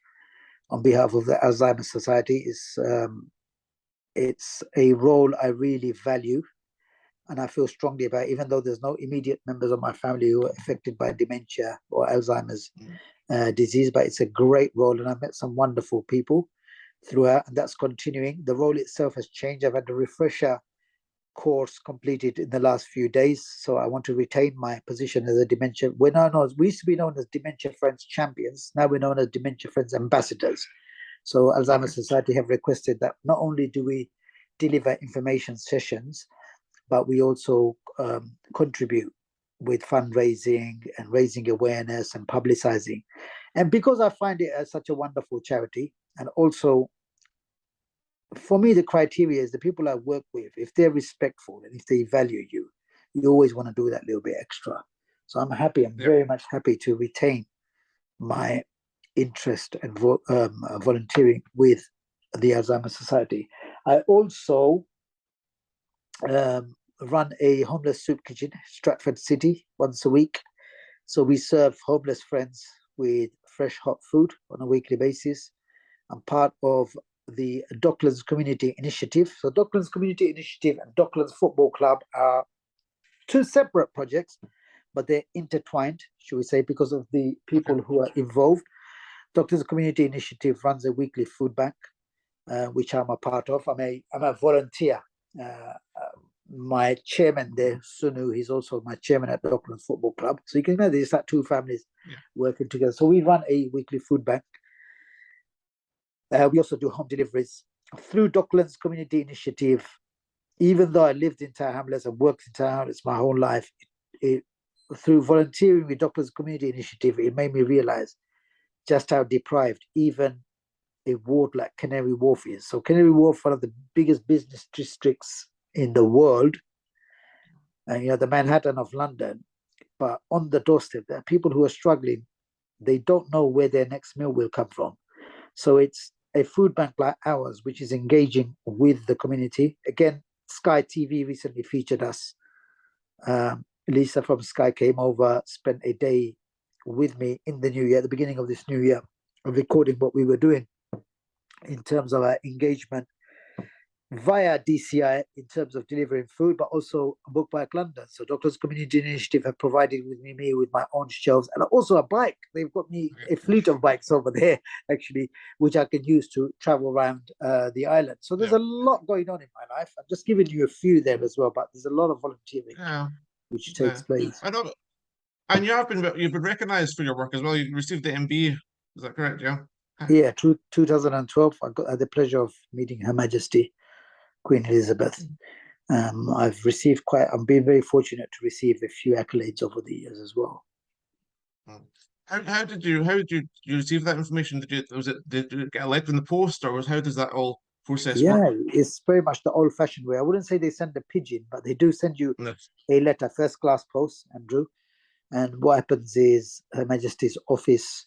on behalf of the Alzheimer's Society. It's a role I really value and I feel strongly about, even though there's no immediate members of my family who are affected by dementia or Alzheimer's disease, but it's a great role and I've met some wonderful people throughout, and that's continuing. The role itself has changed. I've had a refresher course completed in the last few days, so I want to retain my position as a dementia. We used to be known as Dementia Friends Champions. Now we're known as Dementia Friends Ambassadors. So Okay. Alzheimer's Society have requested that not only do we deliver information sessions, but we also contribute with fundraising and raising awareness and publicizing. And because I find it as such a wonderful charity, and also for me, the criteria is the people I work with, if they're respectful and if they value you, you always want to do that little bit extra. So I'm happy, I'm very much happy to retain my interest and volunteering with the Alzheimer's Society. I also run a homeless soup kitchen, Stratford City, once a week. So we serve homeless friends with fresh hot food on a weekly basis. I'm part of the Docklands Community Initiative. So Docklands Community Initiative and Docklands Football Club are two separate projects, but they're intertwined, should we say, because of the people who are involved. Docklands Community Initiative runs a weekly food bank, which I'm a part of. I'm a volunteer. My chairman there, Sunu, he's also my chairman at the Docklands Football Club. So you can imagine it's like two families working together. So we run a weekly food bank. We also do home deliveries through Docklands Community Initiative. Even though I lived in Tower Hamlets and worked in Tower Hamlets my whole life, through volunteering with Docklands Community Initiative, it made me realize just how deprived even a ward like Canary Wharf is. So Canary Wharf, one of the biggest business districts in the world, and the Manhattan of London, but on the doorstep, there are people who are struggling. They don't know where their next meal will come from. So it's a food bank like ours, which is engaging with the community. Again, Sky TV recently featured us. Lisa from Sky came over, spent a day with me in the new year, at the beginning of this new year, recording what we were doing in terms of our engagement via DCI in terms of delivering food, but also Book Bike London. So Doctors Community Initiative have provided me with my own shelves and also a bike. They've got me a fleet of bikes over there, actually, which I can use to travel around the island. So there's a lot going on in my life. I'm just giving you a few there as well, but there's a lot of volunteering which takes place. I know, and you've been recognised for your work as well. You received the MBE. Is that correct? Yeah. Yeah, 2012. I got the pleasure of meeting Her Majesty Queen Elizabeth. I'm been very fortunate to receive a few accolades over the years as well. How did you receive that information? Did you get a letter in the post, or how does that all process work? Yeah, it's very much the old-fashioned way. I wouldn't say they send a pigeon, but they do send you a letter, first-class post, Andrew. And what happens is Her Majesty's office,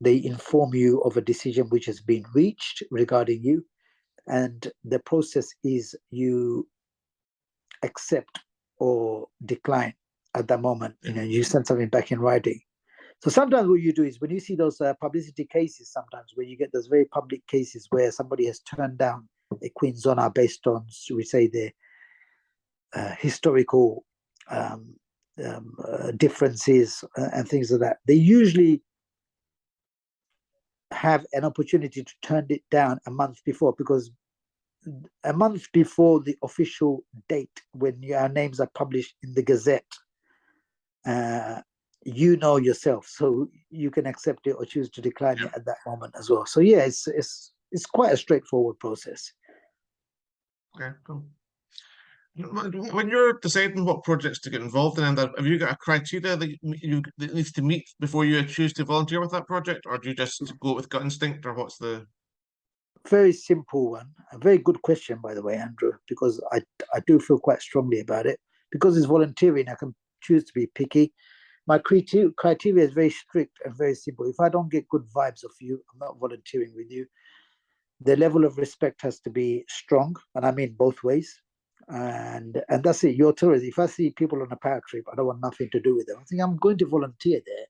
they inform you of a decision which has been reached regarding you. And the process is you accept or decline at that moment. You send something back in writing. So sometimes what you do is when you see those publicity cases, sometimes where you get those very public cases where somebody has turned down a Queen's Honour based on, should we say, the historical differences and things like that, they usually have an opportunity to turn it down a month before, because a month before the official date when your names are published in the Gazette, yourself, so you can accept it or choose to decline it at that moment as well. So yeah, it's quite a straightforward process. Okay, cool. When you're deciding what projects to get involved in, have you got a criteria that needs to meet before you choose to volunteer with that project, or do you just go with gut instinct, or what's the? Very simple one. A very good question, by the way, Andrew, because I do feel quite strongly about it. Because it's volunteering, I can choose to be picky. My criteria is very strict and very simple. If I don't get good vibes of you, I'm not volunteering with you. The level of respect has to be strong, and I mean both ways. And that's it. You're tourist. If I see people on a power trip, I don't want nothing to do with them. I think I'm going to volunteer there.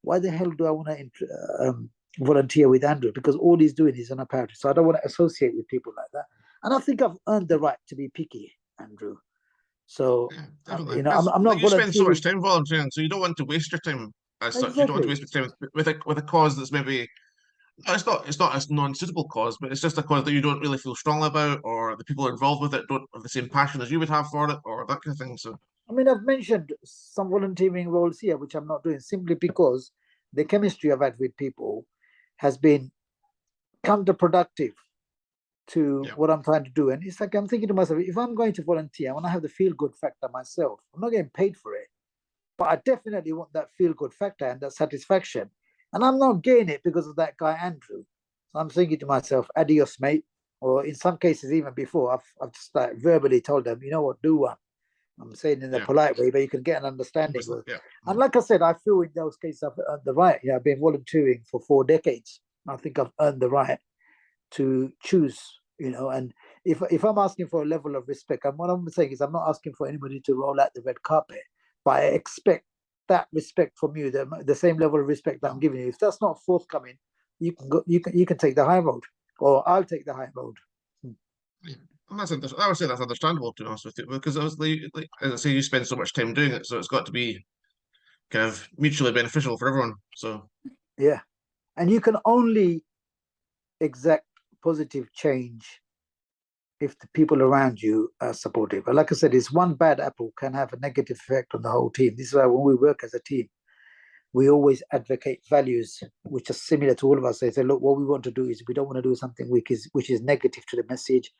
Why the hell do I want to volunteer with Andrew? Because all he's doing is on a power trip. So I don't want to associate with people like that. And I think I've earned the right to be picky, Andrew. So I'm not you spend so volunteering. much time volunteering, so you don't want to waste your time as such. You don't want to waste your time with a cause that's maybe it's not a non-suitable cause, but it's just a cause that you don't really feel strongly about, or the people involved with it don't have the same passion as you would have for it, or that kind of thing. So I mean, I've mentioned some volunteering roles here, which I'm not doing simply because the chemistry I've had with people has been counterproductive to what I'm trying to do. And it's like I'm thinking to myself, if I'm going to volunteer, I want to have the feel-good factor myself. I'm not getting paid for it, but I definitely want that feel-good factor and that satisfaction. And I'm not getting it because of that guy, Andrew. So I'm thinking to myself, adios, mate. Or in some cases, even before, I've just like verbally told them, you know what, do one. I'm saying in a polite way, but you can get an understanding. And like I said, I feel in those cases I've earned the right. I've been volunteering for 4 decades. I think I've earned the right to choose, and if I'm asking for a level of respect, and what I'm saying is I'm not asking for anybody to roll out the red carpet, but I expect that respect from you, the same level of respect that I'm giving you. If that's not forthcoming, you can go, you can take the high road, or I'll take the high road. Yeah. And I would say that's understandable, to be honest with you, because obviously, like, as I say, you spend so much time doing it, so it's got to be kind of mutually beneficial for everyone. So Yeah, and you can only exact positive change if the people around you are supportive. But like I said, it's one bad apple can have a negative effect on the whole team. This is why when we work as a team, we always advocate values which are similar to all of us. They say, look, what we want to do is we don't want to do something which is negative to the message.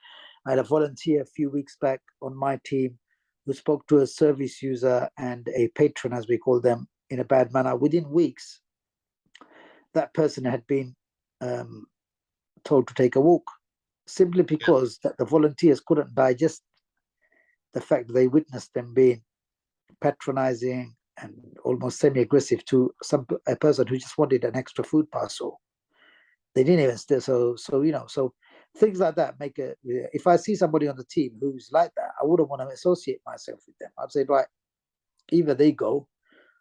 I had a volunteer a few weeks back on my team who spoke to a service user and a patron, as we call them, in a bad manner. Within weeks, that person had been told to take a walk, simply yeah, because that the volunteers couldn't digest the fact that they witnessed them being patronizing and almost semi-aggressive to a person who just wanted an extra food parcel. They didn't even still so things like that make it. If I see somebody on the team who's like that, I wouldn't want to associate myself with them. I'd say, right, either they go,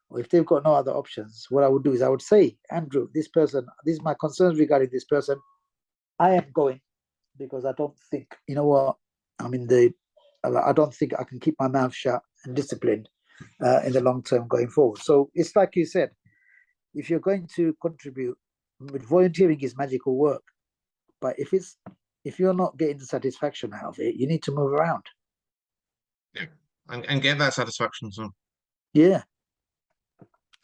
or if they've got no other options, what I would do is I would say, Andrew, this person, these are my concerns regarding this person. I am going because I don't think, you know what, I don't think I can keep my mouth shut and disciplined in the long term going forward. So it's like you said, if you're going to contribute, volunteering is magical work, but if you're not getting the satisfaction out of it, you need to move around. yeah, and get that satisfaction. So Yeah.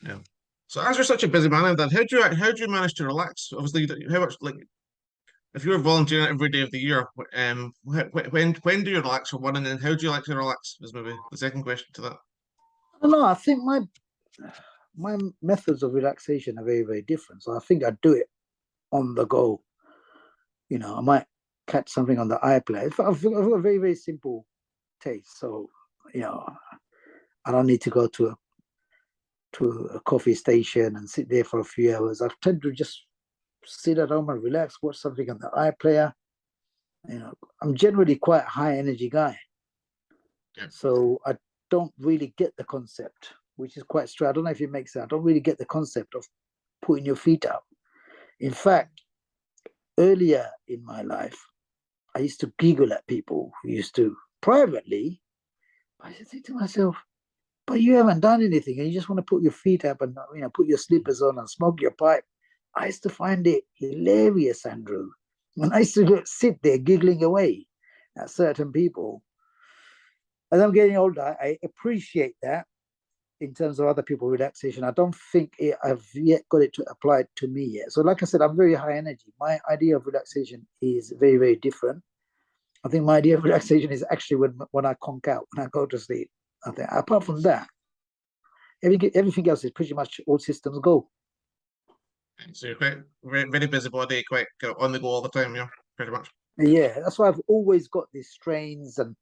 yeah. So as you're such a busy man, Emdad, how do you manage to relax? Obviously, how much like if you're volunteering every day of the year, when do you relax for one, and then how do you like to relax? Is maybe the second question to that. I don't know. I think my methods of relaxation are very, very different. So I think I do it on the go. I might catch something on the iPlayer. I've got a very, very simple taste. So, you know, I don't need to go to a coffee station and sit there for a few hours. I tend to just sit at home and relax, watch something on the iPlayer. I'm generally quite a high energy guy. Yeah. So I don't really get the concept, which is quite strange. I don't know if it makes sense. I don't really get the concept of putting your feet up. In fact, earlier in my life, I used to giggle at people who used to privately. I used to think to myself, but you haven't done anything and you just want to put your feet up and put your slippers on and smoke your pipe. I used to find it hilarious, Andrew. And I used to sit there giggling away at certain people. As I'm getting older, I appreciate that in terms of other people relaxation. I don't think I've yet got it to apply to me yet. So like I said, I'm very high energy. My idea of relaxation is very, very different. I think my idea of relaxation is actually when I conk out, when I go to sleep. I think apart from that, everything else is pretty much all systems go. So you're quite very, very busy body, quite on the go all the time, yeah, pretty much. Yeah, that's why I've always got these strains, and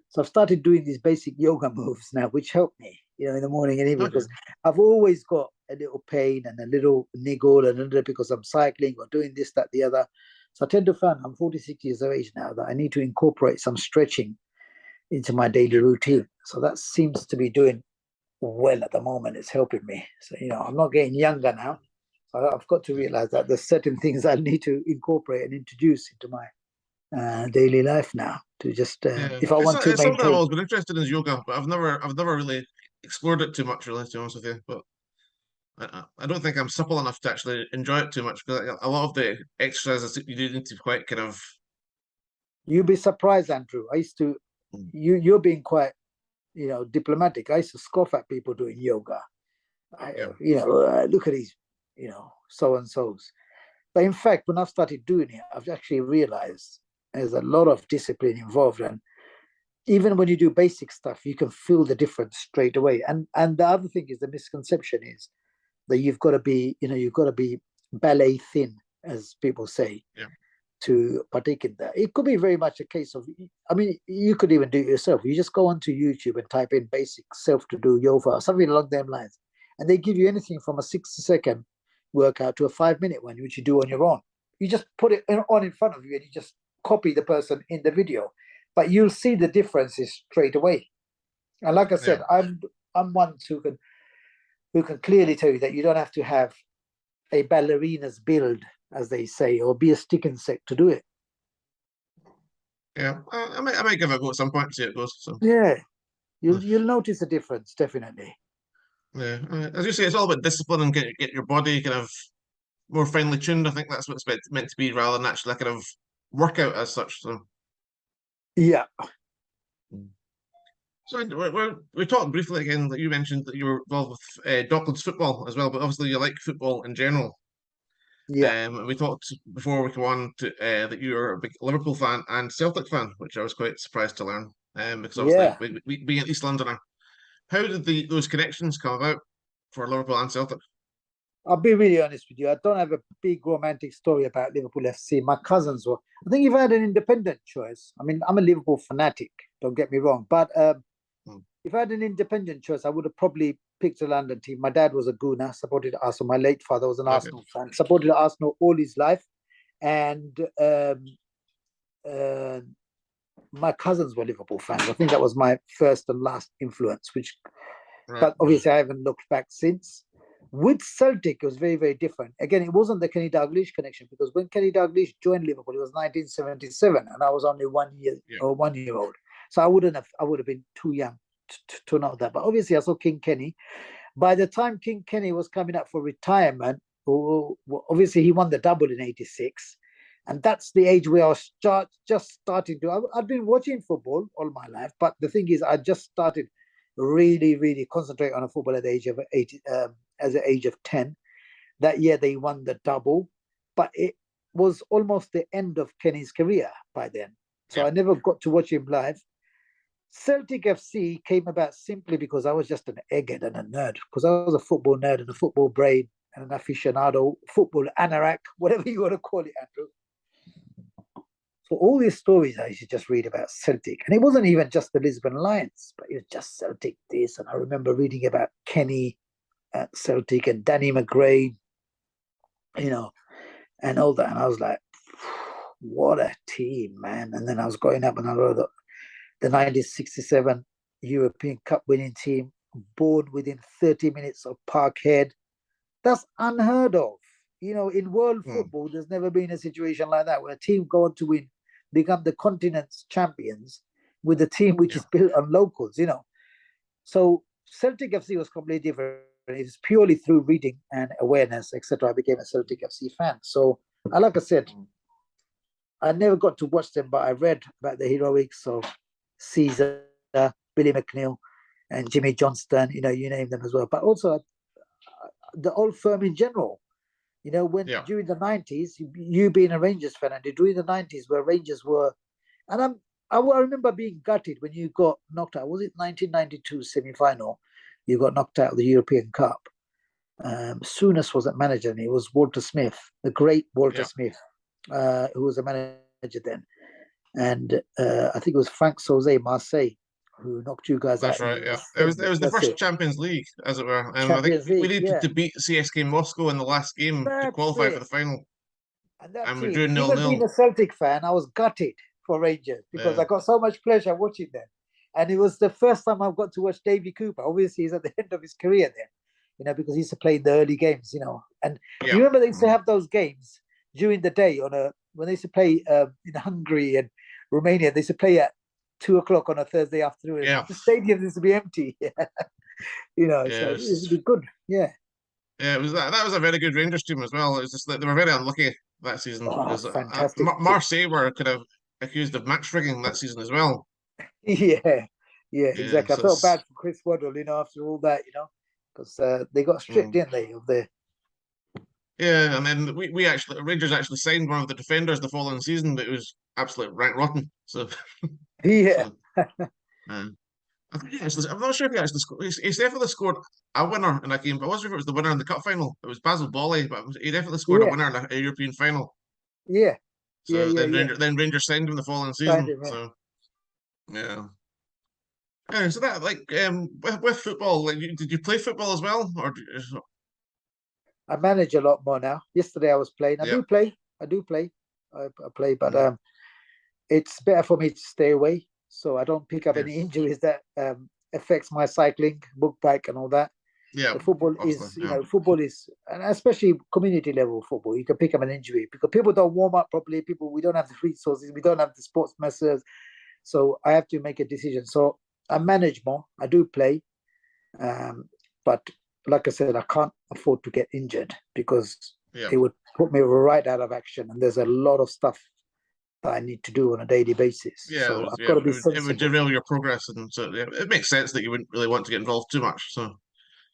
so I've started doing these basic yoga moves now, which help me, in the morning and evening, Okay. because I've always got a little pain and a little niggle and a little because I'm cycling or doing this, that, the other. So I tend to find I'm 46 years of age now that I need to incorporate some stretching into my daily Yeah. routine. So that seems to be doing well at the moment. It's helping me. So, I'm not getting younger now. So I've got to realize that there's certain things I need to incorporate and introduce into my daily life now to just Yeah, if I want to it's something I've maintain. always been interested in is yoga, but I've never really explored it too much, really, to be honest with you. But I don't think I'm supple enough to actually enjoy it too much because a lot of the exercises you do need to be quite kind of. You'd be surprised, Andrew. I used to Mm. you're being quite diplomatic. I used to scoff at people doing yoga. Yeah, Look at these so and so's. But in fact, when I've started doing it, I've actually realized there's a lot of discipline involved, and even when you do basic stuff, you can feel the difference straight away. And the other thing is the misconception is that you've got to be ballet thin, as people say, yeah, to partake in that. It could be very much a case of, I mean, you could even do it yourself. You just go onto YouTube and type in basic self to do yoga or something along them lines. And they give you anything from a 60-second workout to a 5-minute one, which you do on your own. You just put it on in front of you and you just copy the person in the video, but you'll see the differences straight away. And like I said, I'm one who can clearly tell you that you don't have to have a ballerina's build, as they say, or be a stick insect to do it. Yeah, I might give it a go at some point to see how it goes. So Yeah, you'll notice a difference, definitely. yeah, as you say, it's all about discipline and get your body kind of more finely tuned. I think that's what it's meant to be, rather than actually a kind of workout as such. So. Yeah. So we talked briefly again that you mentioned that you were involved with Docklands football as well, but obviously you like football in general. Yeah. We talked before we come on to that you are a big Liverpool fan and Celtic fan, which I was quite surprised to learn. Because obviously Yeah. we being an East Londoner, how did those connections come about for Liverpool and Celtic? I'll be really honest with you. I don't have a big romantic story about Liverpool FC. My cousins were. I think if I had an independent choice, I mean, I'm a Liverpool fanatic. Don't get me wrong, but if I had an independent choice, I would have probably picked the London team. My dad was a Gooner, supported Arsenal. My late father was an Okay. Arsenal fan, supported Arsenal all his life, and my cousins were Liverpool fans. I think that was my first and last influence. Right. But obviously, I haven't looked back since. With Celtic, it was very, very different. Again, it wasn't the Kenny Dalglish connection, because when Kenny Dalglish joined Liverpool, it was 1977, and I was only 1 year or 1 year old. So I would have been too young to know that. But obviously, I saw King Kenny. By the time King Kenny was coming up for retirement, obviously he won the double in '86, and that's the age where I was just starting to. I'd been watching football all my life, but the thing is, I just started really, really concentrate on a football at the age of 80, as an age of 10. That year they won the double, but it was almost the end of Kenny's career by then. So I never got to watch him live. Celtic FC came about simply because I was just an egghead and a nerd, because I was a football nerd and a football brain and an aficionado, football anorak, whatever you want to call it, Andrew. So all these stories I used to just read about Celtic, and it wasn't even just the Lisbon Lions, but it was just Celtic this. And I remember reading about Kenny at Celtic and Danny McGrain, and all that. And I was like, what a team, man. And then I was growing up and I wrote the 1967 European Cup winning team, born within 30 minutes of Parkhead. That's unheard of. In world football, there's never been a situation like that where a team go on to win, become the continent's champions with a team which is built on locals, So Celtic FC was completely different. It's purely through reading and awareness, etc. I became a Celtic FC fan. So, like I said, I never got to watch them, but I read about the heroics of Caesar, Billy McNeil, and Jimmy Johnston. You name them as well. But also the old firm in general. During the 90s, you being a Rangers fan, and during the 90s where Rangers were, and I remember being gutted when you got knocked out. Was it 1992 semi-final? You got knocked out of the European Cup. Souness wasn't manager, and it was Walter Smith, the great Walter Smith, who was a manager then. And I think it was Frank Sauzet, Marseille, who knocked you guys out. That's right. Yeah, it was the first Champions League, as it were. I think we needed to beat CSK Moscow in the last game to qualify for the final. And we drew 0-0. Even being a Celtic fan, I was gutted for Rangers because I got so much pleasure watching them. And it was the first time I got to watch Davy Cooper. Obviously, he's at the end of his career then, because he used to play in the early games, And you remember they used to have those games during the day when they used to play in Hungary and Romania. They used to play at 2:00 on a Thursday afternoon. Yeah. The stadium used to be empty. So it used to be good. Yeah. Yeah, it was that was a very good Rangers team as well. It was just that they were very unlucky that season because fantastic. Marseille were kind of accused of match rigging that season as well. Yeah, exactly. So I felt bad for Chris Waddle, after all that, because they got stripped, didn't they, of the. Yeah, and then Rangers actually signed one of the defenders the following season, but it was absolutely rank rotten. So yeah. I think I'm not sure if he actually scored. He definitely scored a winner in that game, but I wasn't sure if it was the winner in the cup final. It was Basil Bolly, but he definitely scored a winner in a European final. Yeah. So then Rangers signed him the following season. So yeah. So that with football, did you play football as well, or? I manage a lot more now. Yesterday I was playing. I do play. I play, but it's better for me to stay away, so I don't pick up any Yes. injuries that affects my cycling, book bike, and all that. Yeah, The football obviously. is, Yeah. football is, and especially community level football, you can pick up an injury because people don't warm up properly. We don't have the resources, we don't have the sports masters, so I have to make a decision. So I manage more. I do play, but like I said, I can't afford to get injured because Yeah. it would put me right out of action, and there's a lot of stuff that I need to do on a daily basis. Yeah, So I've got to be it would sensible. derail your progress, and so yeah, it makes sense that you wouldn't really want to get involved too much. So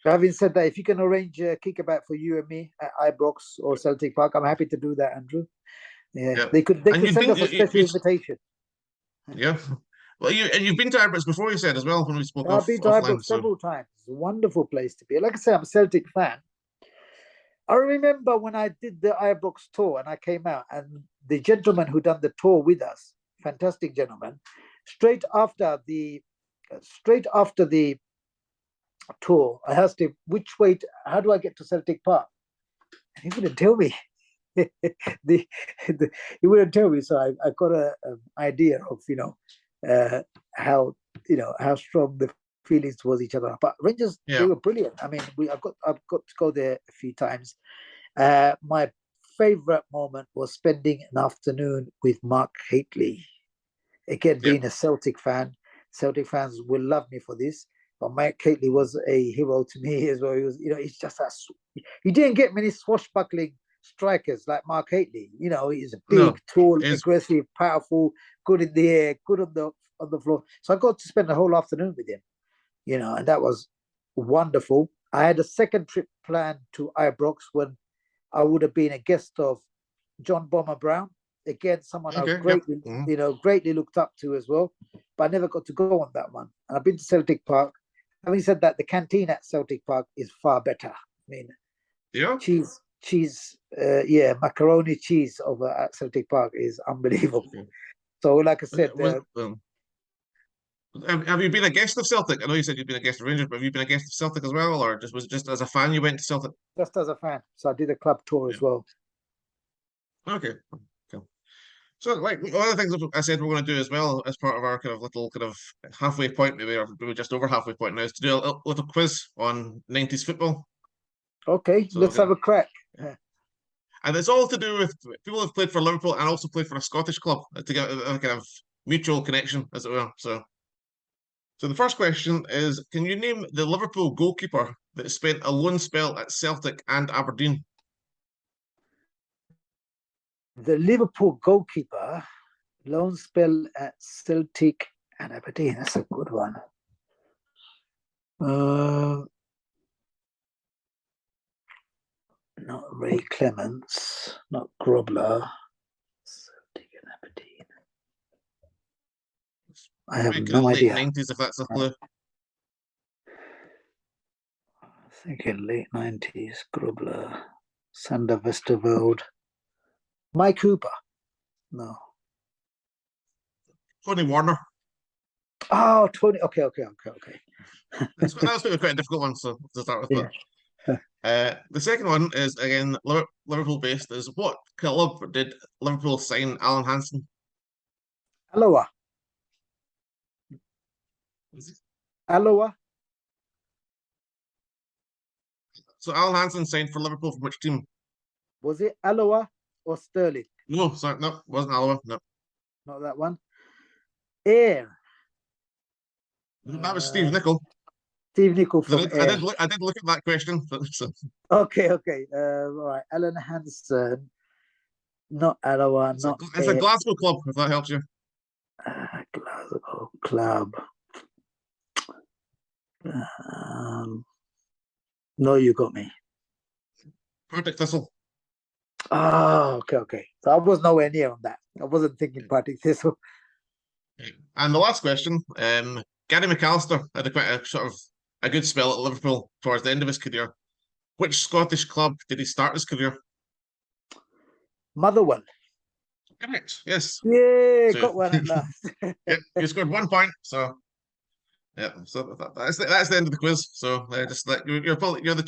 Having said that, if you can arrange a kickabout for you and me at Ibrox or Celtic Park, I'm happy to do that, Andrew. Yeah, yeah, they and could you've send been us a special invitation. yeah, well, you've been to Ibrox before, you said as well when we spoke I've been to offline. Ibrox So several times. It's a wonderful place to be. Like I said, I'm a Celtic fan. I remember when I did the Ibrox tour and I came out, and the gentleman who done the tour with us, fantastic gentleman, straight after the tour, I asked him how do I get to Celtic Park? And he wouldn't tell me. the, the, he wouldn't tell me, so I got an idea of how how strong the feelings towards each other are. But Rangers, yeah, they were brilliant. I mean, I've got to go there a few times. My favorite moment was spending an afternoon with Mark Hateley. Again, yeah, being a Celtic fan, Celtic fans will love me for this. But Mike Cately was a hero to me as well. He was, he's just that. You didn't get many swashbuckling strikers like Mark Hateley. He's a big, no, tall, is aggressive, powerful, good in the air, good on the floor. So I got to spend the whole afternoon with him. And that was wonderful. I had a second trip planned to Ibrox when I would have been a guest of John Bomber Brown. Again, someone I okay. Yep. greatly, greatly looked up to as well. But I never got to go on that one. And I've been to Celtic Park. Having said that, the canteen at Celtic Park is far better. I mean, Yeah. macaroni cheese over at Celtic Park is unbelievable. Okay. So, like I said, Have you been a guest of Celtic? I know you said you've been a guest of Rangers, but have you been a guest of Celtic as well, or was it just as a fan you went to Celtic? just as a fan, so I did a club tour Yeah. as well. Okay. Cool. So, like one of the things that I said we're going to do as well as part of our kind of little kind of halfway point, maybe, or maybe just over halfway point now, is to do a little quiz on 90s football. Okay, So, let's have a crack. and it's all to do with people who've played for Liverpool and also played for a Scottish club to get a kind of mutual connection, as it were. So the first question is: can you name the Liverpool goalkeeper that spent a loan spell at Celtic and Aberdeen? The Liverpool goalkeeper, loan spell at Celtic and Aberdeen. That's a good one. Not Ray Clements, not Grobler. Celtic and Aberdeen. I have no late idea. 90s, if that's a clue. I think in late 90s, Grobler, Sander Westerveld, Mike Hooper. No. Tony Warner. Oh, Tony. Okay. That was quite a difficult one to start with. Yeah. But the second one is again Liverpool based. Is what club did Liverpool sign Alan Hansen? Alloa. Alloa. So Alan Hansen signed for Liverpool from which team? Was it Alloa or Sterling? No, sorry, no, wasn't Alloa. No, Not that one. Ayr. that was Steve Nicol. Steve Nicol from I Ayr. did look at that question. So. Okay. All right. Alan Hansen. Not Alloa. It's a Glasgow club, if that helps you. Glasgow club. No, you got me. Partick Thistle. Oh, okay. So I was nowhere near on that. I wasn't thinking Partick Thistle. And the last question, Gary McAllister had quite a sort of a good spell at Liverpool towards the end of his career. Which Scottish club did he start his career? Motherwell. Correct. Yes. Yeah, So, got one at last. yeah, you scored 1 point. So yeah, so that's the end of the quiz. So just like you're the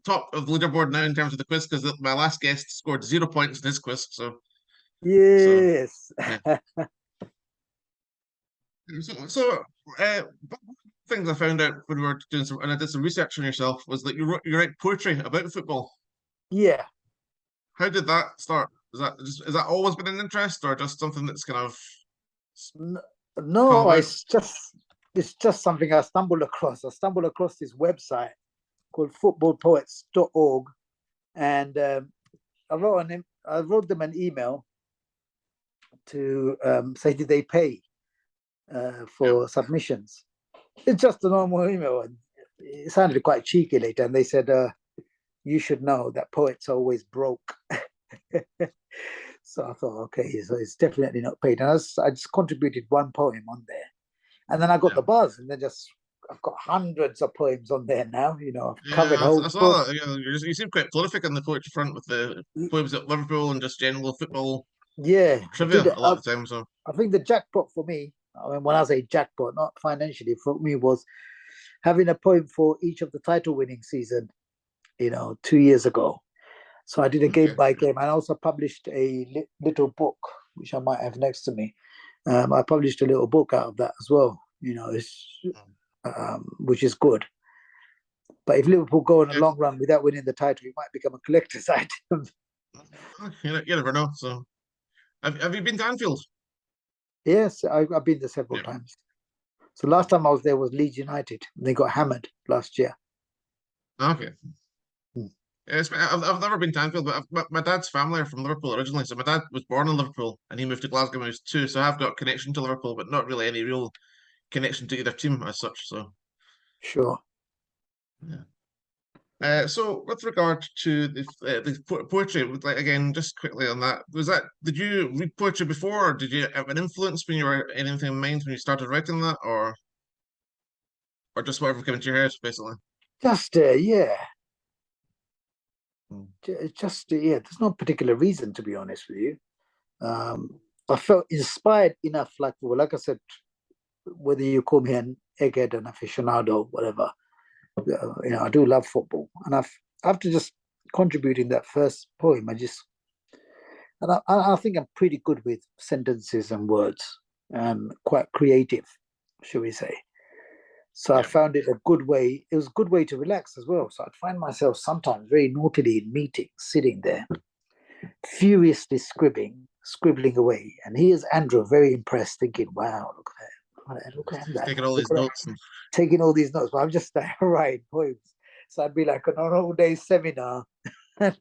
top of the leaderboard now in terms of the quiz because my last guest scored 0 points in his quiz. So yes. yeah. So, things I found out when we were doing some, and I did some research on yourself, was that you write poetry about football. Yeah. How did that start? Is that always been an interest, or just something that's kind of N- come No, about? it's just something I stumbled across. I stumbled across this website called footballpoets.org, and I wrote them an email to say did they pay Yep. for submissions. It's just a normal email, and it sounded quite cheeky later. And they said, "You should know that poets are always broke." So I thought, okay, so it's definitely not paid. And I just contributed one poem on there, and then I got Yeah. the buzz, and then just I've got hundreds of poems on there now. I've covered Yeah, I whole saw books. that. You seem quite prolific on the poetry front with the poems at Liverpool and just general football Yeah, I trivia did it. a lot of the time. So I think the jackpot for me, I mean, when I say jackpot, not financially, for me was having a poem for each of the title winning season, 2 years ago. So I did a game okay, by game. I also published a little book, which I might have next to me. I published a little book out of that as well, which is good. But if Liverpool go on a yeah, long run without winning the title, it might become a collector's item. you never know. So have you been to Anfield? Yes, I've been there several Yeah. times. So last time I was there was Leeds United. They got hammered last year. Okay. Hmm. Yeah, I've never been to Anfield, but my dad's family are from Liverpool originally. So my dad was born in Liverpool and he moved to Glasgow when he was two. So I've got a connection to Liverpool, but not really any real connection to either team as such. So Sure. yeah. So with regard to the poetry, like again, just quickly on that, did you read poetry before, or did you have an influence when you were anything in mind when you started writing that, or just whatever came into your head, basically? Just yeah, Mm. just yeah. There's no particular reason to be honest with you. I felt inspired enough, like I said, whether you call me an egghead, an aficionado, whatever. I do love football, and after just contributing that first poem, I think I'm pretty good with sentences and words, and quite creative, shall we say. So I Yeah. found it a good way. It was a good way to relax as well. So I'd find myself sometimes very naughtily in meetings, sitting there, furiously scribbling away. And here's Andrew, very impressed, thinking, "Wow, look at that! Look at He's that! taking all Look these at that!" notes and Taking all these notes. But I'm just writing poems. So I'd be like on an all-day seminar. yeah.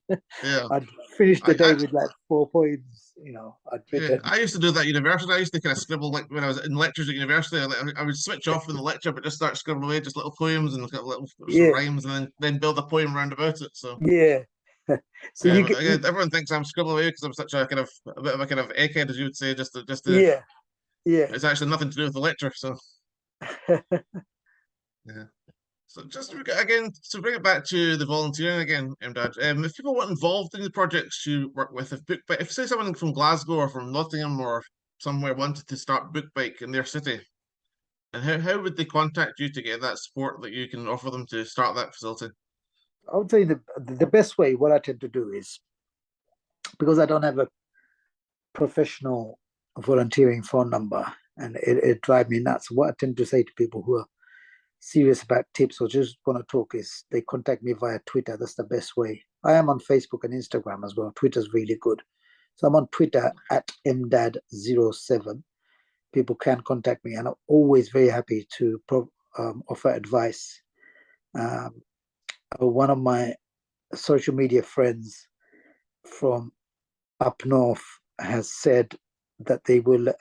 I'd finish the I, day I with like 4 poems. I'd Yeah, written. I used to do that at university. I used to kind of scribble like when I was in lectures at university. I would switch off in the lecture, but just start scribbling away just little poems and little sort of Yeah, rhymes, and then build a poem around about it. So yeah. So you but get, again, everyone thinks I'm scribbling away because I'm such a bit of a kind of egghead, as you would say. yeah, yeah. It's actually nothing to do with the lecture. So yeah. So again to bring it back to the volunteering again, Dad. If people want involved in the projects you work with, if say someone from Glasgow or from Nottingham or somewhere wanted to start Book Bike in their city. And how would they contact you to get that support that you can offer them to start that facility? I would say the best way, what I tend to do is, because I don't have a professional volunteering phone number, and it drives me nuts. What I tend to say to people who are serious about tips or just want to talk is they contact me via Twitter. That's the best way. I am on Facebook and Instagram as well. Twitter's really good. So I'm on Twitter at Emdad07. People can contact me, and I'm always very happy to offer advice. Um, one of my social media friends from up north has said that they will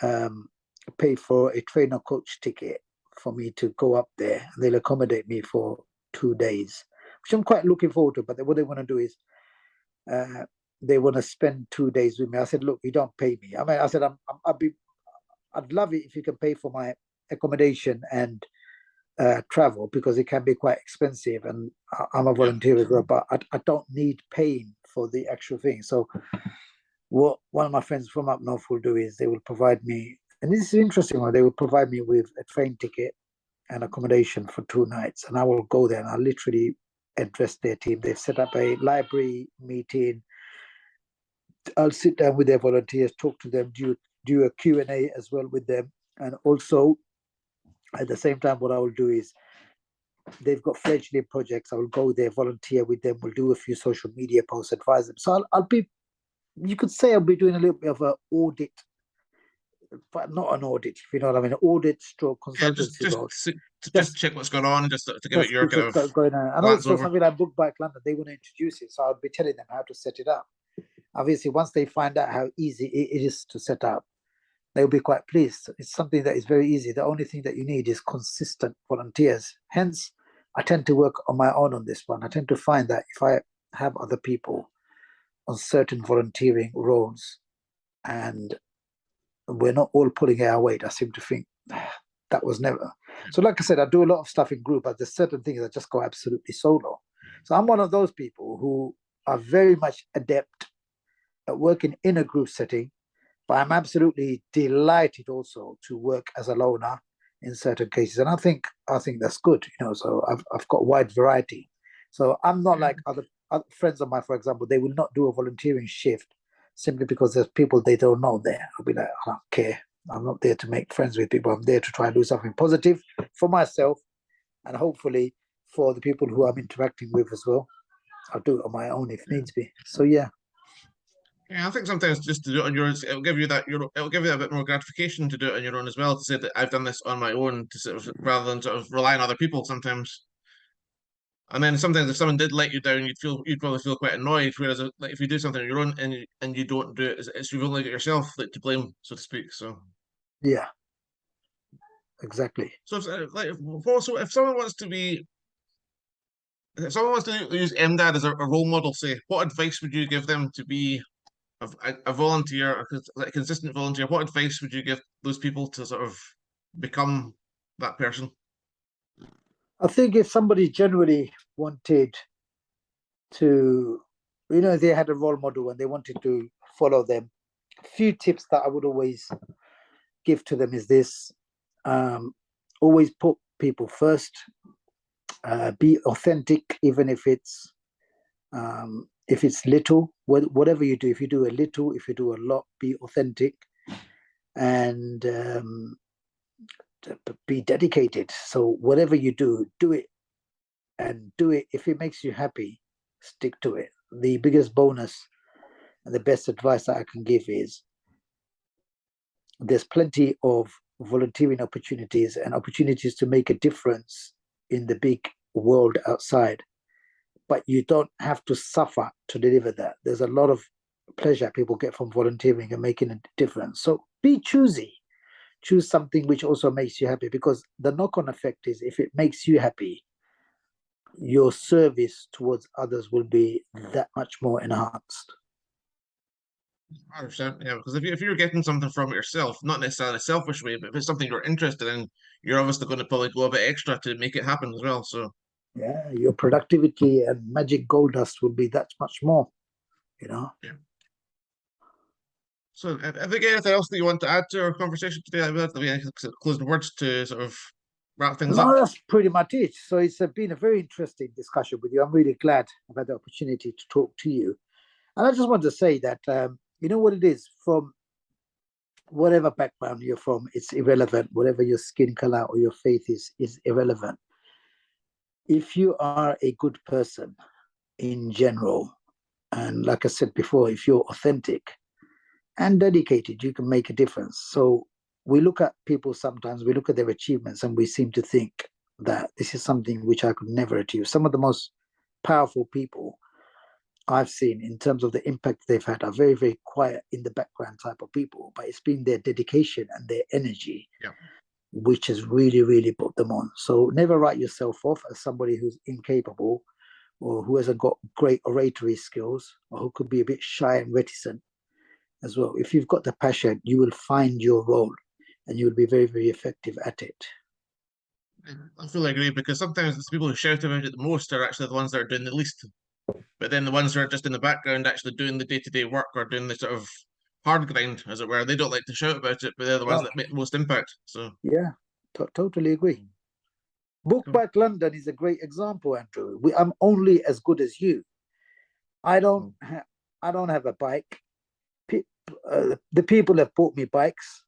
pay for a trainer coach ticket for me to go up there. They'll accommodate me for 2 days, which I'm quite looking forward to. But what they want to do is they want to spend 2 days with me. I said, look, you don't pay me. I mean, I said, I'd love it if you can pay for my accommodation and travel because it can be quite expensive. And I'm a Yeah, volunteer as well, but I don't need paying for the actual thing. So what one of my friends from up north will do is they will provide me, and this is an interesting one, they will provide me with a train ticket and accommodation for 2 nights. And I will go there and I literally address their team. They've set up a library meeting. I'll sit down with their volunteers, talk to them, do a Q&A as well with them. And also At the same time, what I will do is they've got fledgling projects. I will go there, volunteer with them. We'll do a few social media posts, advise them. So I'll be, you could say I'll be doing a little bit of an audit, but not an audit, if you know what I mean, audit stroke Yeah, consultancy role. to just Just check what's going on, just to give it just your kind because of going on. And glance also over. something like Book Bike London, they want to introduce it. So I'll be telling them how to set it up. Obviously, once they find out how easy it is to set up, they'll be quite pleased. It's something that is very easy. The only thing that you need is consistent volunteers. Hence, I tend to work on my own on this one. I tend to find that if I have other people on certain volunteering roles and we're not all pulling our weight, I seem to think that was never. So, like I said, I do a lot of stuff in group, but there's certain things that just go absolutely solo. So I'm one of those people who are very much adept at working in a group setting, but I'm absolutely delighted also to work as a loner in certain cases, and I think that's good. So I've got wide variety. So I'm not like other friends of mine, for example. They will not do a volunteering shift simply because there's people they don't know there. I'll be like, I don't care. I'm not there to make friends with people. I'm there to try and do something positive for myself and hopefully for the people who I'm interacting with as well. I'll do it on my own if needs be. So yeah. Yeah, I think sometimes just to do it on yours, it'll give you a bit more gratification to do it on your own as well. To say that I've done this on my own, to sort of rather than sort of rely on other people sometimes. And then sometimes if someone did let you down, you'd probably feel quite annoyed. Whereas like if you do something on your own and you don't do it, you've only got yourself like to blame, so to speak. So Yeah, exactly. so like also if someone wants to use MDAD as a role model, say, what advice would you give them to be a volunteer, like a consistent volunteer? What advice would you give those people to sort of become that person? I think if somebody generally wanted to, they had a role model and they wanted to follow them, a few tips that I would always give to them is this: um, always put people first, be authentic, even if it's little, whatever you do. If you do a little, if you do a lot, be authentic and be dedicated. So whatever you do, do it and do it. If it makes you happy, stick to it. The biggest bonus and the best advice that I can give is there's plenty of volunteering opportunities and opportunities to make a difference in the big world outside, but you don't have to suffer to deliver that. There's a lot of pleasure people get from volunteering and making a difference. So be choosy. Choose something which also makes you happy, because the knock-on effect is if it makes you happy, your service towards others will be that much more enhanced. 100%, yeah, because if you're getting something from it yourself, not necessarily a selfish way, but if it's something you're interested in, you're obviously going to probably go a bit extra to make it happen as well. So, Yeah, your productivity and magic gold dust will be that much more. yeah. So, if there anything else that you want to add to our conversation today, I would have any closing words to sort of wrap things No, up. that's pretty much it. So it's been a very interesting discussion with you. I'm really glad I've had the opportunity to talk to you. And I just want to say that, you know what it is, from whatever background you're from, it's irrelevant. Whatever your skin color or your faith is irrelevant. If you are a good person in general, and like I said before, if you're authentic and dedicated, you can make a difference. So we look at people sometimes, we look at their achievements, and we seem to think that this is something which I could never achieve. Some of the most powerful people I've seen in terms of the impact they've had are very, very quiet in the background type of people, but it's been their dedication and their energy Yeah. which has really, really put them on. So never write yourself off as somebody who's incapable or who hasn't got great oratory skills or who could be a bit shy and reticent as well. If you've got the passion, you will find your role and you will be very, very effective at it. I fully agree because sometimes the people who shout about it the most are actually the ones that are doing the least. But then the ones who are just in the background actually doing the day-to-day work or doing the sort of hard grind, as it were, they don't like to shout about it, but they're the ones Oh, that make the most impact. So, yeah, totally agree. Book cool. Bike London is a great example, Andrew. I'm only as good as you. I don't, I don't have a bike. The people have bought me bikes.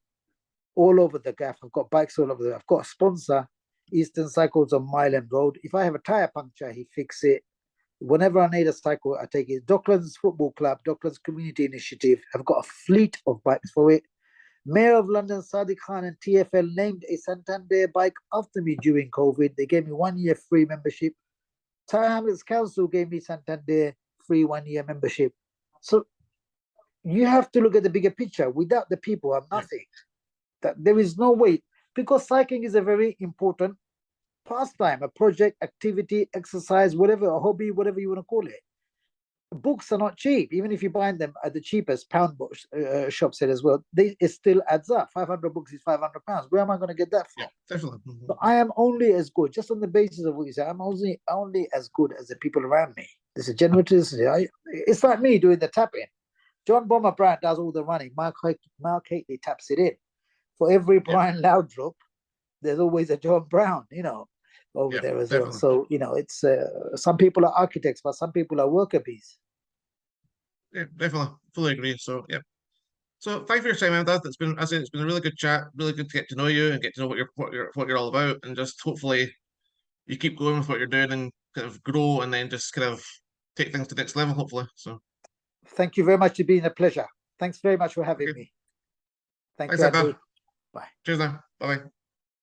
all over the gaff. I've got bikes all over there. I've got a sponsor, Eastern Cycles on Mile End Road. If I have a tire puncture, he fix it. Whenever I need a cycle, I take it. Docklands Football Club, Docklands Community Initiative. I've got a fleet of bikes for it. Mayor of London, Sadiq Khan and TfL named a Santander bike after me during COVID. They gave me 1 year free membership. Tower Hamlets Council gave me Santander free 1 year membership. So you have to look at the bigger picture. Without the people, I'm nothing. That there is no way, because cycling is a very important pastime, a project, activity, exercise, whatever, a hobby, whatever you want to call it. Books are not cheap, even if you buy them at the cheapest pound books shop set as well. It still adds up. 500 books is £500. Where am I going to get that from? Yeah, definitely. So I am only as good, just on the basis of what you say. I'm only as good as the people around me. There's a generous. It's like me doing the tapping. John Bomber Bryant does all the running. Mark Hakely taps it in. For every Brian Loudrup, there's always a John Brown, over there as well. So, it's some people are architects, but some people are worker bees. Yeah, definitely. Fully agree. So, yeah. So, thank you for your time, Emdad. It's been a really good chat. Really good to get to know you and get to know what you're all about, and just hopefully you keep going with what you're doing and kind of grow, and then just kind of take things to the next level. Hopefully. So, thank you very much. It's been a pleasure. Thanks very much for having me. Thanks, Emdad. Bye. Cheers now. Bye.